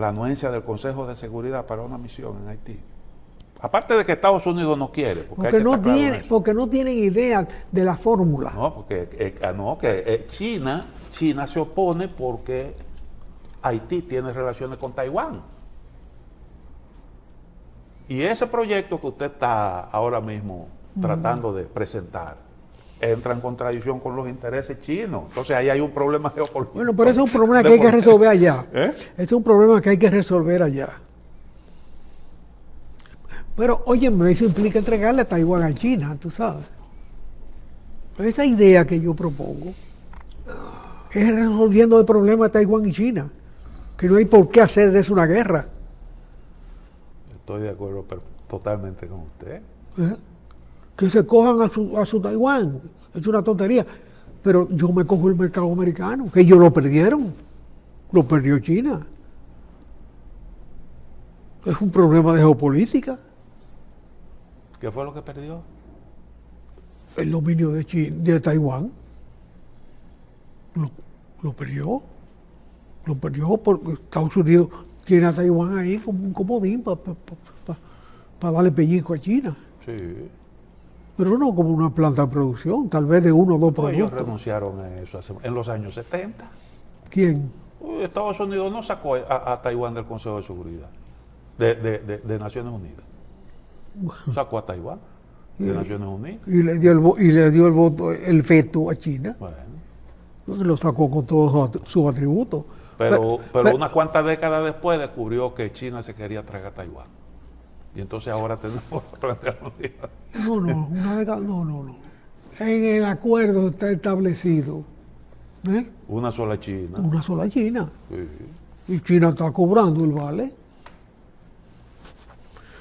anuencia del Consejo de Seguridad para una misión en Haití? Aparte de que Estados Unidos no quiere, porque hay que estar claro en eso. Porque no tienen idea de la fórmula. No, porque China se opone porque Haití tiene relaciones con Taiwán. Y ese proyecto que usted está ahora mismo tratando de presentar entra en contradicción con los intereses chinos. Entonces ahí hay un problema geopolítico. Bueno, pero ese es un problema que hay que resolver allá. ¿Eh? Ese es un problema que hay que resolver allá. Pero, oye, eso implica entregarle a Taiwán a China, tú sabes. Pero esa idea que yo propongo es resolviendo el problema de Taiwán y China. Que no hay por qué hacer de eso una guerra. Estoy de acuerdo totalmente con usted. ¿Eh? Que se cojan a su Taiwán. Es una tontería. Pero yo me cojo el mercado americano, que ellos lo perdieron. Lo perdió China. Es un problema de geopolítica. ¿Qué fue lo que perdió? El dominio de Taiwán. Lo perdió. Lo perdió porque Estados Unidos tiene a Taiwán ahí como un comodín para darle pellizco a China. Sí. Pero no como una planta de producción, tal vez de uno o dos Pues ellos productos. renunciaron a eso en los años 70. ¿Quién? Estados Unidos no sacó a Taiwán del Consejo de Seguridad de Naciones Unidas. Sacó a Taiwán de Naciones Unidas. Y le dio el voto, el veto a China. Bueno, Porque lo sacó con todos sus atributos. pero unas cuantas décadas después descubrió que China se quería tragar a Taiwán. Y entonces ahora tenemos que plantearnos. No. En el acuerdo está establecido Una sola China. una sola China. Sí. Y China está cobrando el vale.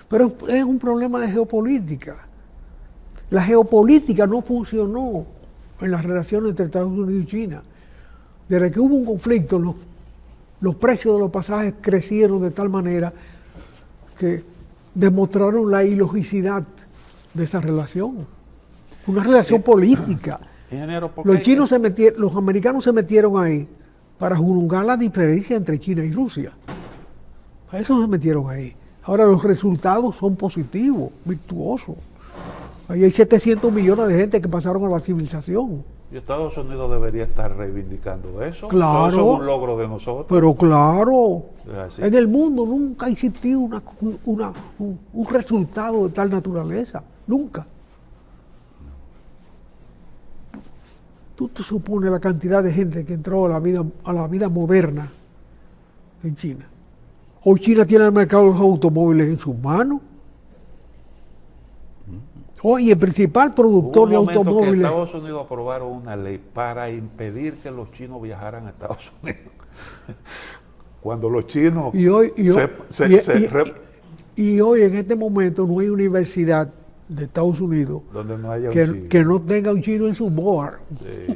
Pero es un problema de geopolítica. La geopolítica no funcionó en las relaciones entre Estados Unidos y China. Desde que hubo un conflicto, los precios de los pasajes crecieron de tal manera que demostraron la ilogicidad de esa relación. Una relación política. Ingeniero, ¿por qué? Los americanos se metieron ahí para juzgar la diferencia entre China y Rusia. Para eso se metieron ahí. Ahora los resultados son positivos, virtuosos. Ahí hay 700 millones de gente que pasaron a la civilización. Y Estados Unidos debería estar reivindicando eso. Claro. Eso es un logro de nosotros. Pero claro, Es así. en el mundo nunca ha existido un resultado de tal naturaleza. Nunca. Tú te supones la cantidad de gente que entró a la vida moderna en China. Hoy China tiene el mercado de los automóviles en sus manos. Hoy el principal productor de Hubo un momento que automóviles. Estados Unidos aprobaron una ley para impedir que los chinos viajaran a Estados Unidos. Cuando los chinos Y hoy en este momento no hay universidad de Estados Unidos donde no haya un chino. que no tenga un chino en su board. Sí.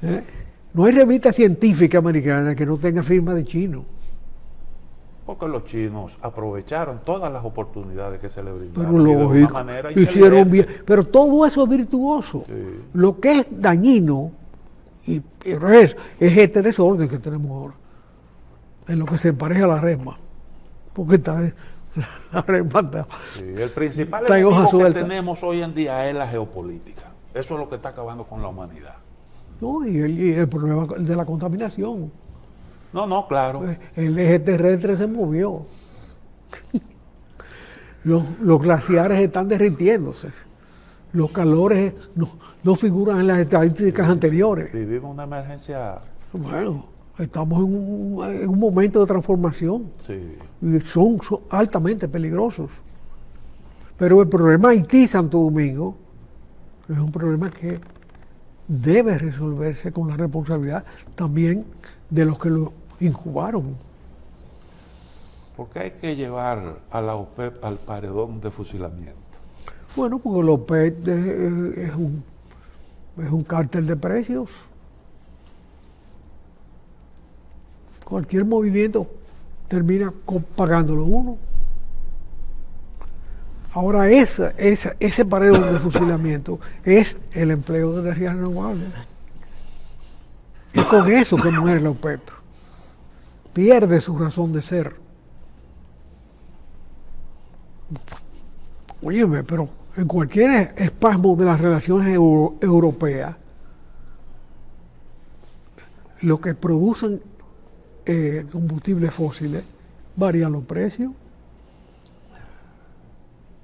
¿Eh? No hay revista científica americana que no tenga firma de chino. Porque los chinos aprovecharon todas las oportunidades que se les Pero brindaron y de una lógico, manera hicieron bien. inteligente. Pero todo eso es virtuoso. Sí. Lo que es dañino es este desorden que tenemos ahora. En lo que se empareja a la resma. Porque la resma está. Sí, el principal Está en hoja enemigo que suelta. tenemos hoy en día es la geopolítica. Eso es lo que está acabando con la humanidad. ¿No? Y el problema de la contaminación. No, claro. El eje terrestre se movió. Los glaciares están derritiéndose. Los calores no figuran en las estadísticas anteriores. Vivimos una emergencia. Bueno, estamos en un momento de transformación. Sí. Y son altamente peligrosos. Pero el problema Haití-Santo Domingo es un problema que debe resolverse con la responsabilidad también de los que lo incubaron. Porque hay que llevar a la OPEP al paredón de fusilamiento. Bueno, porque la OPEP es un cártel de precios. Cualquier movimiento termina pagándolo uno. Ahora ese paredón de fusilamiento es el empleo de energías renovables. Es con eso que muere la OPEP. Pierde su razón de ser. óyeme, pero en cualquier espasmo de las relaciones europeas, lo que producen combustibles fósiles varían los precios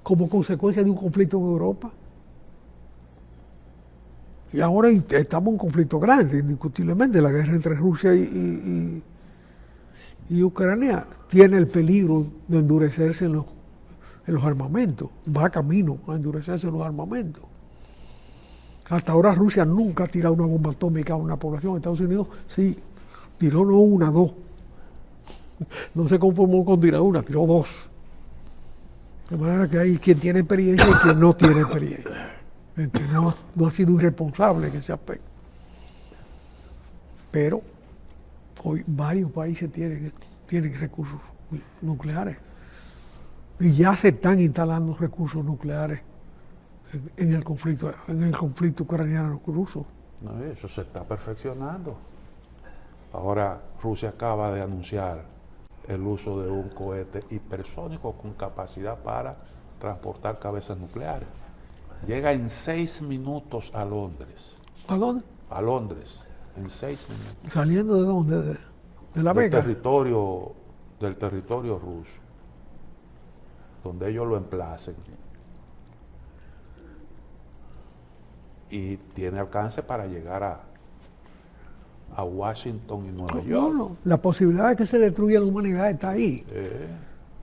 como consecuencia de un conflicto en Europa. Y ahora estamos en un conflicto grande, indiscutiblemente. La guerra entre Rusia y Ucrania tiene el peligro de endurecerse en los armamentos. Va camino a endurecerse en los armamentos. Hasta ahora Rusia nunca ha tirado una bomba atómica a una población. Estados Unidos sí, tiró no una, dos. No se conformó con tirar una, tiró dos. De manera que hay quien tiene experiencia y quien no tiene experiencia. Que no ha sido irresponsable en ese aspecto. Pero hoy varios países tienen recursos nucleares. Y ya se están instalando recursos nucleares en el conflicto ucraniano-ruso. No, eso se está perfeccionando. Ahora Rusia acaba de anunciar el uso de un cohete hipersónico con capacidad para transportar cabezas nucleares. Llega en 6 minutos a Londres. ¿A dónde? A Londres, en 6 minutos. ¿Saliendo de dónde? ¿De La Vega? Del territorio ruso, donde ellos lo emplacen. Y tiene alcance para llegar a Washington y Nueva York. No, la posibilidad de que se destruya la humanidad está ahí.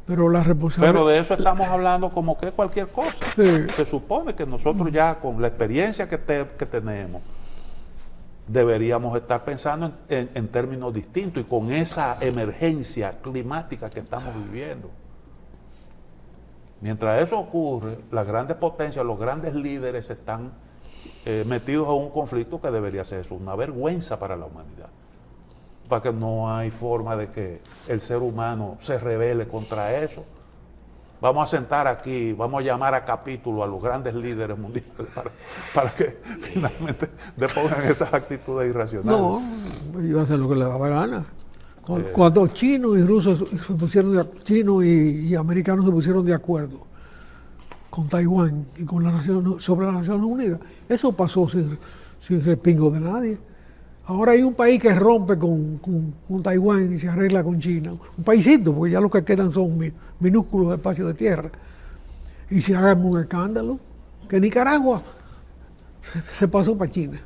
Pero la responsabilidad... Pero de eso estamos hablando como que cualquier cosa. Sí. Se supone que nosotros ya con la experiencia que tenemos deberíamos estar pensando en términos distintos y con esa emergencia climática que estamos viviendo. Mientras eso ocurre, las grandes potencias, los grandes líderes están metidos en un conflicto que debería ser eso, una vergüenza para la humanidad. Para que no hay forma de que el ser humano se rebele contra eso. Vamos a sentar aquí, vamos a llamar a capítulo a los grandes líderes mundiales para que finalmente depongan esas actitudes irracionales. No, iba a hacer lo que le daba gana. Cuando chinos y rusos se pusieron chinos y americanos se pusieron de acuerdo con Taiwán y con sobre las Naciones Unidas, eso pasó sin respingo de nadie. Ahora hay un país que rompe con Taiwán y se arregla con China. Un paísito, porque ya lo que quedan son minúsculos espacios de tierra. Y se haga un escándalo. Que Nicaragua se pasó para China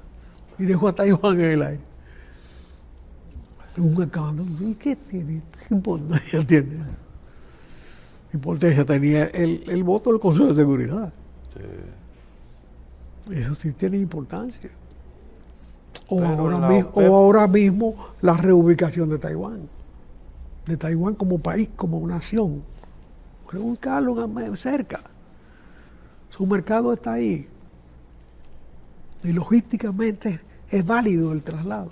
y dejó a Taiwán en el aire. Un escándalo. ¿Y qué tiene? ¿Qué importancia tiene? Importancia tenía el voto del Consejo de Seguridad. Sí. Eso sí tiene importancia. O ahora mismo la reubicación de Taiwán como país, como nación, reubicarlo cerca. Su mercado está ahí y logísticamente es válido el traslado.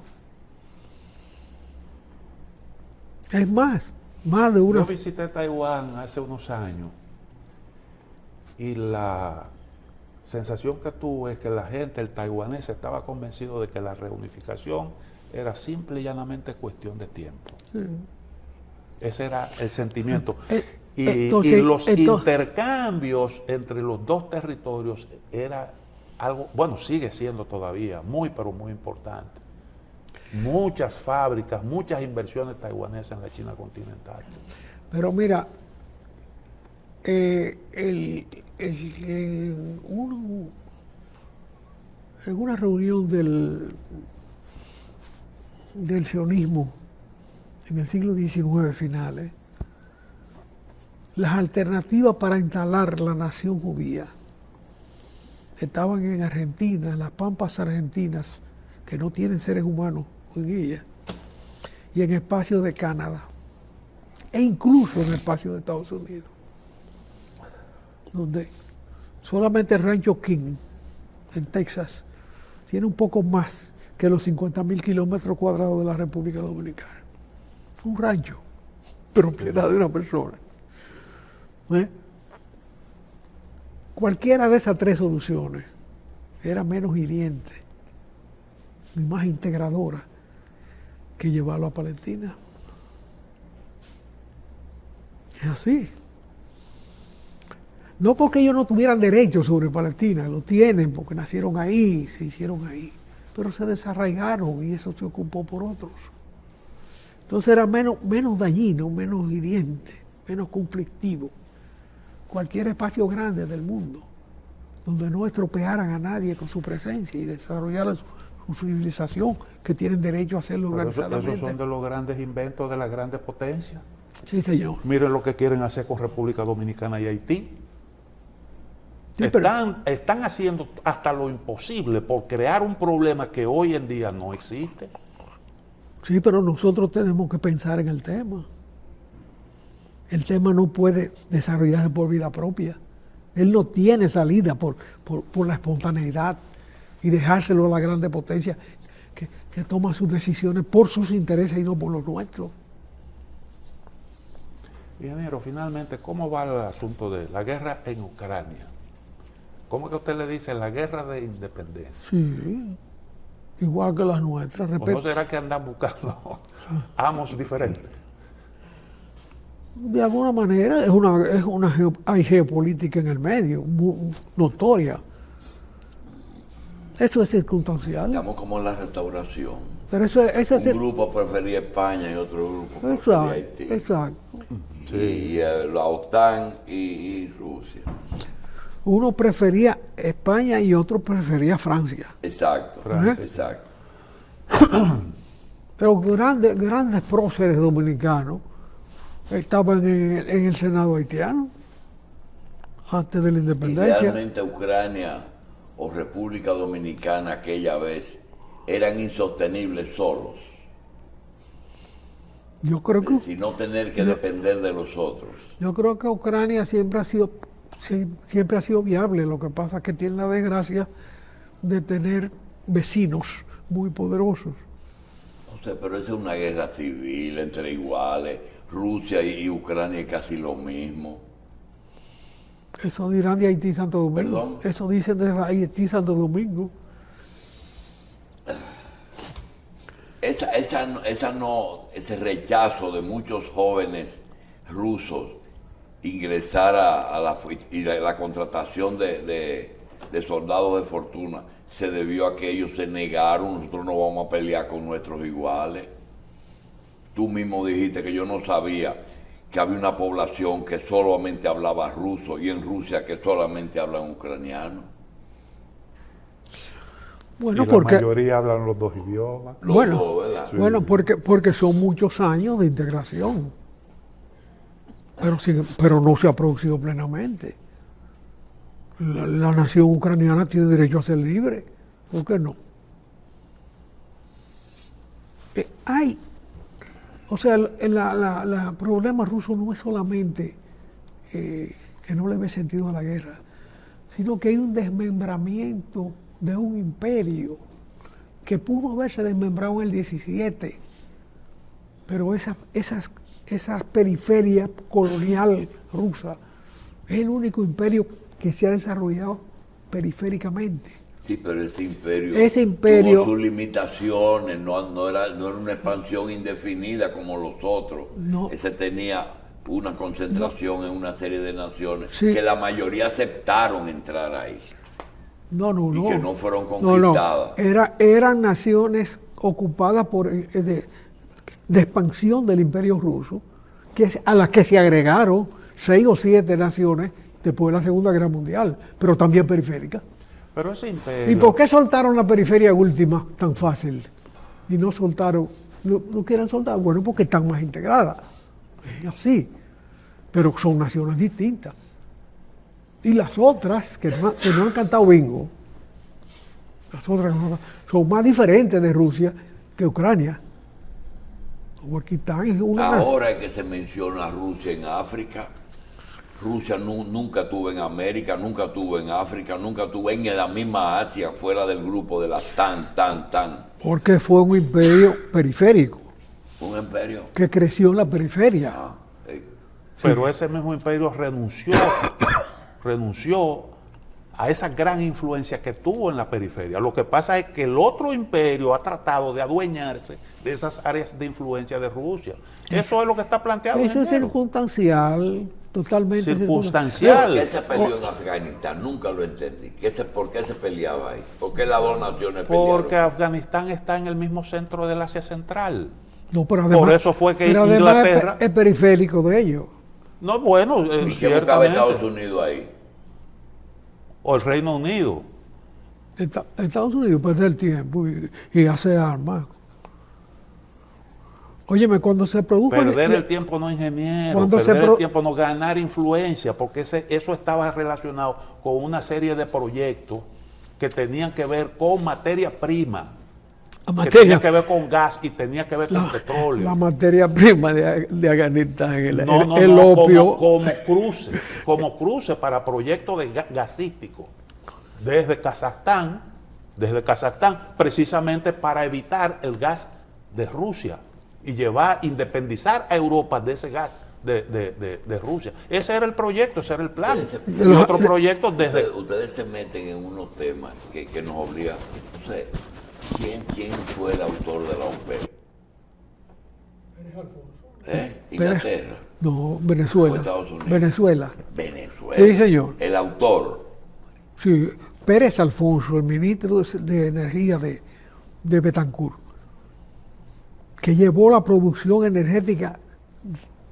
Es más de una... Yo visité Taiwán hace unos años y la sensación que tuve es que la gente, el taiwanés, estaba convencido de que la reunificación era simple y llanamente cuestión de tiempo. Sí. Ese era el sentimiento. Y los intercambios entre los dos territorios era algo, bueno, sigue siendo todavía muy, pero muy importante. Muchas fábricas, muchas inversiones taiwanesas en la China continental. Pero mira, en una reunión del sionismo en el siglo XIX finales, las alternativas para instalar la nación judía estaban en Argentina, en las pampas argentinas, que no tienen seres humanos en ellas, y en espacios de Canadá, e incluso en espacios de Estados Unidos, donde solamente el rancho King, en Texas, tiene un poco más que los 50.000 kilómetros cuadrados de la República Dominicana. Un rancho, propiedad de una persona. Cualquiera de esas tres soluciones era menos hiriente y más integradora que llevarlo a Palestina. Es así. No porque ellos no tuvieran derechos sobre Palestina, lo tienen porque nacieron ahí, se hicieron ahí, pero se desarraigaron y eso se ocupó por otros. Entonces era menos dañino, menos hiriente, menos conflictivo. Cualquier espacio grande del mundo, donde no estropearan a nadie con su presencia y desarrollaran su civilización, que tienen derecho a hacerlo Pero organizadamente. esos son de los grandes inventos de las grandes potencias. Sí, señor. Miren lo que quieren hacer con República Dominicana y Haití. Sí, pero- Están haciendo hasta lo imposible por crear un problema que hoy en día no existe. Sí, pero nosotros tenemos que pensar en el tema. El tema no puede desarrollarse por vida propia. Él no tiene salida por la espontaneidad y dejárselo a la grande potencia que toma sus decisiones por sus intereses y no por los nuestros. Ingeniero, finalmente, ¿cómo va el asunto de la guerra en Ucrania? ¿Cómo que usted le dice la guerra de independencia? Sí, igual que las nuestras. ¿O no será que andan buscando amos diferentes? De alguna manera hay geopolítica en el medio, notoria. Eso es circunstancial. Estamos como en la restauración. Pero eso es Un grupo prefería España y otro grupo prefería Haití. exacto. Y la OTAN y Rusia. Uno prefería España y otro prefería Francia. Exacto, Francia. exacto. Pero grandes próceres dominicanos estaban en el Senado haitiano antes de la Y independencia. realmente Ucrania o República Dominicana aquella vez eran insostenibles solos, Yo creo que sin no tener que depender de los otros. Ucrania siempre ha sido viable. Lo que pasa es que tiene la desgracia de tener vecinos muy poderosos. O sea, pero esa es una guerra civil entre iguales. Rusia y Ucrania es casi lo mismo. Eso dirán de Haití y Santo Domingo. ¿Perdón? Eso dicen de Haití y Santo Domingo. Ese rechazo de muchos jóvenes rusos ingresar a la contratación de soldados de fortuna se debió a que ellos se negaron. Nosotros no vamos a pelear con nuestros iguales. Tú mismo dijiste que yo no sabía que había una población que solamente hablaba ruso y en Rusia que solamente hablan ucraniano. Bueno, y la porque mayoría hablan los dos idiomas. Los Bueno, dos, ¿verdad? Sí. bueno, porque son muchos años de integración. Pero no se ha producido plenamente. La nación ucraniana tiene derecho a ser libre. ¿Por qué no? El problema ruso no es solamente que no le ve sentido a la guerra, sino que hay un desmembramiento de un imperio que pudo haberse desmembrado en el 17, pero esas periferias colonial rusa es el único imperio que se ha desarrollado periféricamente. Sí, pero Ese imperio tuvo sus limitaciones, no era una expansión indefinida como los otros. No. Ese tenía una concentración en una serie de naciones Sí. que la mayoría aceptaron entrar ahí. No. Y que no fueron No. conquistadas. Eran naciones ocupadas de expansión del imperio ruso, a las que se agregaron 6 o 7 naciones después de la Segunda Guerra Mundial, pero también periféricas. Pero ese imperio... ¿Y por qué soltaron la periferia última tan fácil? Y no quieren soltar, bueno, porque están más integradas. Es así. Pero son naciones distintas. Y las otras, que no han cantado bingo, las otras son más diferentes de Rusia que Ucrania. Uzbekistán es una nación. Ahora es que se menciona Rusia en África. Rusia nunca tuvo en América, nunca tuvo en África, nunca tuvo en la misma Asia, fuera del grupo de la tan. Porque fue un imperio periférico, Un imperio. que creció en la periferia. Pero ese mismo imperio renunció a esa gran influencia que tuvo en la periferia. Lo que pasa es que el otro imperio ha tratado de adueñarse de esas áreas de influencia de Rusia. Eso es lo que está planteado. Eso es ingeniero. circunstancial. totalmente circunstancial. ¿Por qué se peleó en Afganistán? Nunca lo entendí. ¿Por qué se peleaba ahí? ¿Por qué las dos naciones pelearon? Porque Afganistán está en el mismo centro del Asia Central. No, pero además, Por eso fue que pero además Inglaterra... es periférico de ellos. No, bueno, ¿Y qué buscaba ciertamente. Estados Unidos ahí? O el Reino Unido. Estados Unidos pierde el tiempo y hace armas. Óyeme, cuando se produjo... Perder el tiempo no, ingeniero. Cuando Perder se el tiempo no, ganar influencia, porque eso estaba relacionado con una serie de proyectos que tenían que ver con materia prima, que tenía que ver con gas y tenía que ver con petróleo. La materia prima de Afganistán, el No, opio. como cruce para proyectos de gasísticos desde Kazajstán, precisamente para evitar el gas de Rusia y independizar a Europa de ese gas de Rusia. Ese era el proyecto, ese era el plan. Y otro proyecto desde... Ustedes se meten en unos temas que nos obligan. O sea, ¿quién fue el autor de la OPEP? Inglaterra. No, Venezuela. ¿O Estados Unidos? Venezuela. Venezuela. Sí, señor. El autor. Sí, Pérez Alfonso, el ministro de Energía de Betancourt, que llevó la producción energética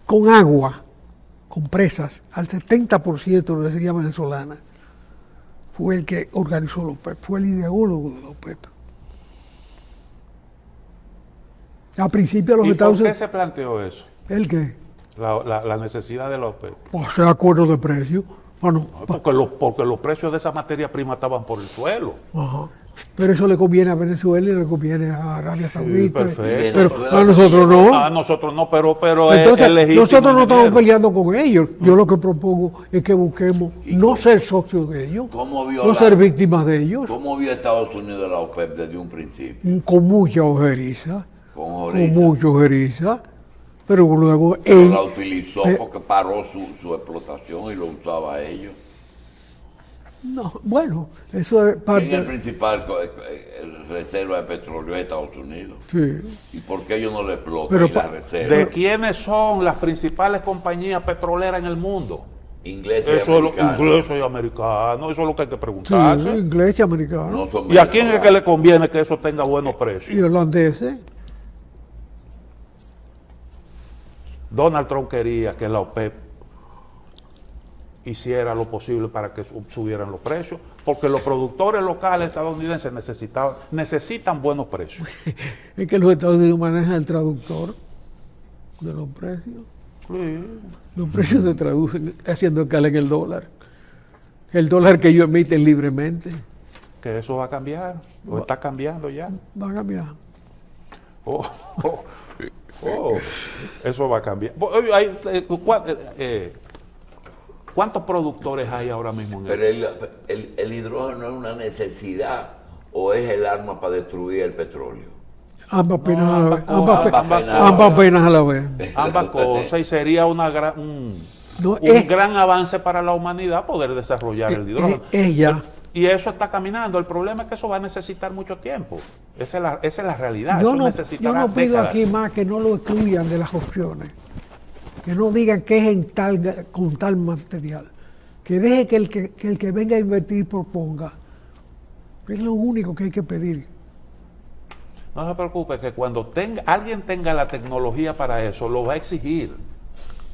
con agua, con presas, al 70% de la energía venezolana, fue el que organizó la OPEP, fue el ideólogo de la OPEP. A principios de los ¿Y Estados por qué Unidos... se planteó eso? ¿El qué? La necesidad de la OPEP. O sea, acuerdo de precio. Bueno, Porque los precios de esa materia prima estaban por el suelo. ajá. Pero eso le conviene a Venezuela y le conviene a Arabia Saudita. perfecto. Pero a nosotros no. A nosotros no, pero Entonces, es legítimo. nosotros no estamos ingeniero. peleando con ellos. Yo lo que propongo es que busquemos no ser socios de ellos, ¿Cómo vio no ser víctimas de ellos, ¿Cómo vio Estados Unidos la OPEP desde un principio? con mucha ojeriza, Con con Orisa. mucha ojeriza, pero luego Pero la utilizó eh, porque paró su explotación y lo usaba a ellos. no, bueno, eso es ¿Quién parte. es el principal reserva de petróleo de Estados Unidos? Sí. ¿Y por qué ellos no le explotan Pero y la pa- reserva? ¿De quiénes son las principales compañías petroleras en el mundo? Ingleses y Eso es lo americanos. inglés y americano, eso es lo que hay que Sí, preguntarse. inglés y americano. No son ¿Y a quién es que le venezolanos. conviene que eso tenga buenos precios? Y holandeses. Donald Trump quería que la OPEP hiciera lo posible para que subieran los precios, porque los productores locales estadounidenses necesitan buenos precios. Es que los Estados Unidos manejan el traductor de los precios. Sí. Los precios se traducen haciendo escala en el dólar. El dólar que ellos emiten libremente Que eso va a cambiar, o está cambiando ya. va a cambiar. Oh, oh, oh, eso va a cambiar. ¿Cuántos productores hay ahora mismo en Pero el hidrógeno es una necesidad o es el arma para destruir el petróleo. Ambas penas No, a la vez. ambas Ambas penas a la vez. ambas cosas, y sería un No, es- gran avance para la humanidad poder desarrollar el hidrógeno. Ella, Y eso está caminando. El problema es que eso va a necesitar mucho tiempo. Esa es la realidad. yo Eso no necesitará pido décadas. aquí más que no lo excluyan de las opciones. Que no digan que es con tal material. Que deje que el que venga a invertir proponga. Es lo único que hay que pedir. No se preocupe, que cuando alguien tenga la tecnología para eso, lo va a exigir.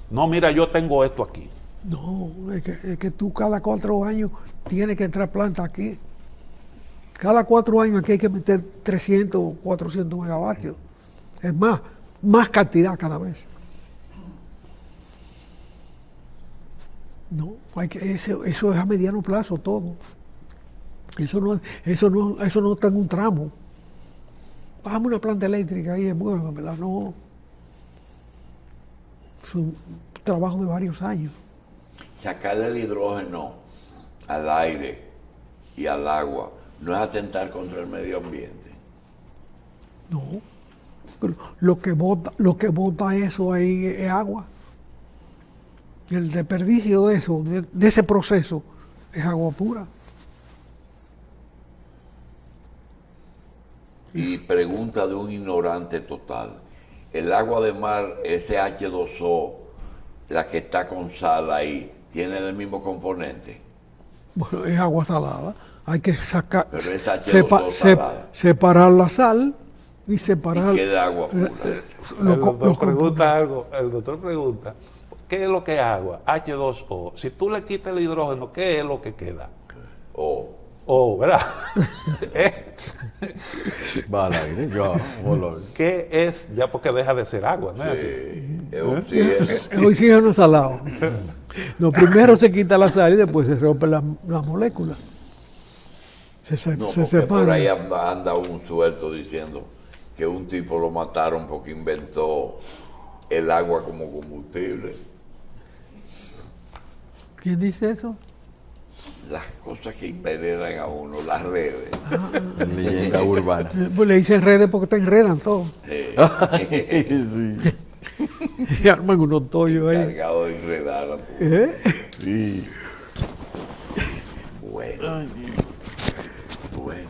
No, mira, yo tengo esto aquí. No, es que tú cada 4 años tienes que entrar planta aquí. Cada 4 años aquí hay que meter 300 o 400 megavatios. Es más cantidad cada vez. No, eso es a mediano plazo todo. Eso no está en un tramo. Bájame una planta eléctrica ahí, muévemela, no. Es un trabajo de varios años. Sacarle el hidrógeno al aire y al agua no es atentar contra el medio ambiente. No. Pero lo que bota eso ahí es agua. El desperdicio de eso, de ese proceso, es agua pura. Y pregunta de un ignorante total. El agua de mar, ese H2O, la que está con sal ahí, tiene el mismo componente. Bueno, es agua salada. Hay que sacar, Pero es H2O salada. separar la sal y separar Y queda agua pura. lo El co- doctor los pregunta algo, el doctor pregunta, ¿qué es lo que es agua? H2O. Si tú le quitas el hidrógeno, ¿qué es lo que queda? Oh, O, ¿verdad? Va al aire, ya, voló. ¿Qué es? Ya porque deja de ser agua, ¿no es así? es oxígeno. El oxígeno salado. No, primero se quita la sal y después se rompe la molécula. Se No, se porque por ahí separa. anda un suelto diciendo que un tipo lo mataron porque inventó el agua como combustible. ¿Quién dice eso? Las cosas que envenenan a uno, las redes. Leyenda urbana. Pues le dicen redes porque te enredan todo. Sí. Y arman unos tollos ahí. Cargado de enredar a tu- ¿Eh? Sí. Bueno. Bueno,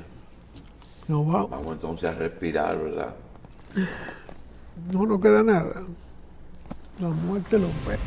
No, vamos entonces a respirar, ¿verdad? no queda nada. La muerte lo ve.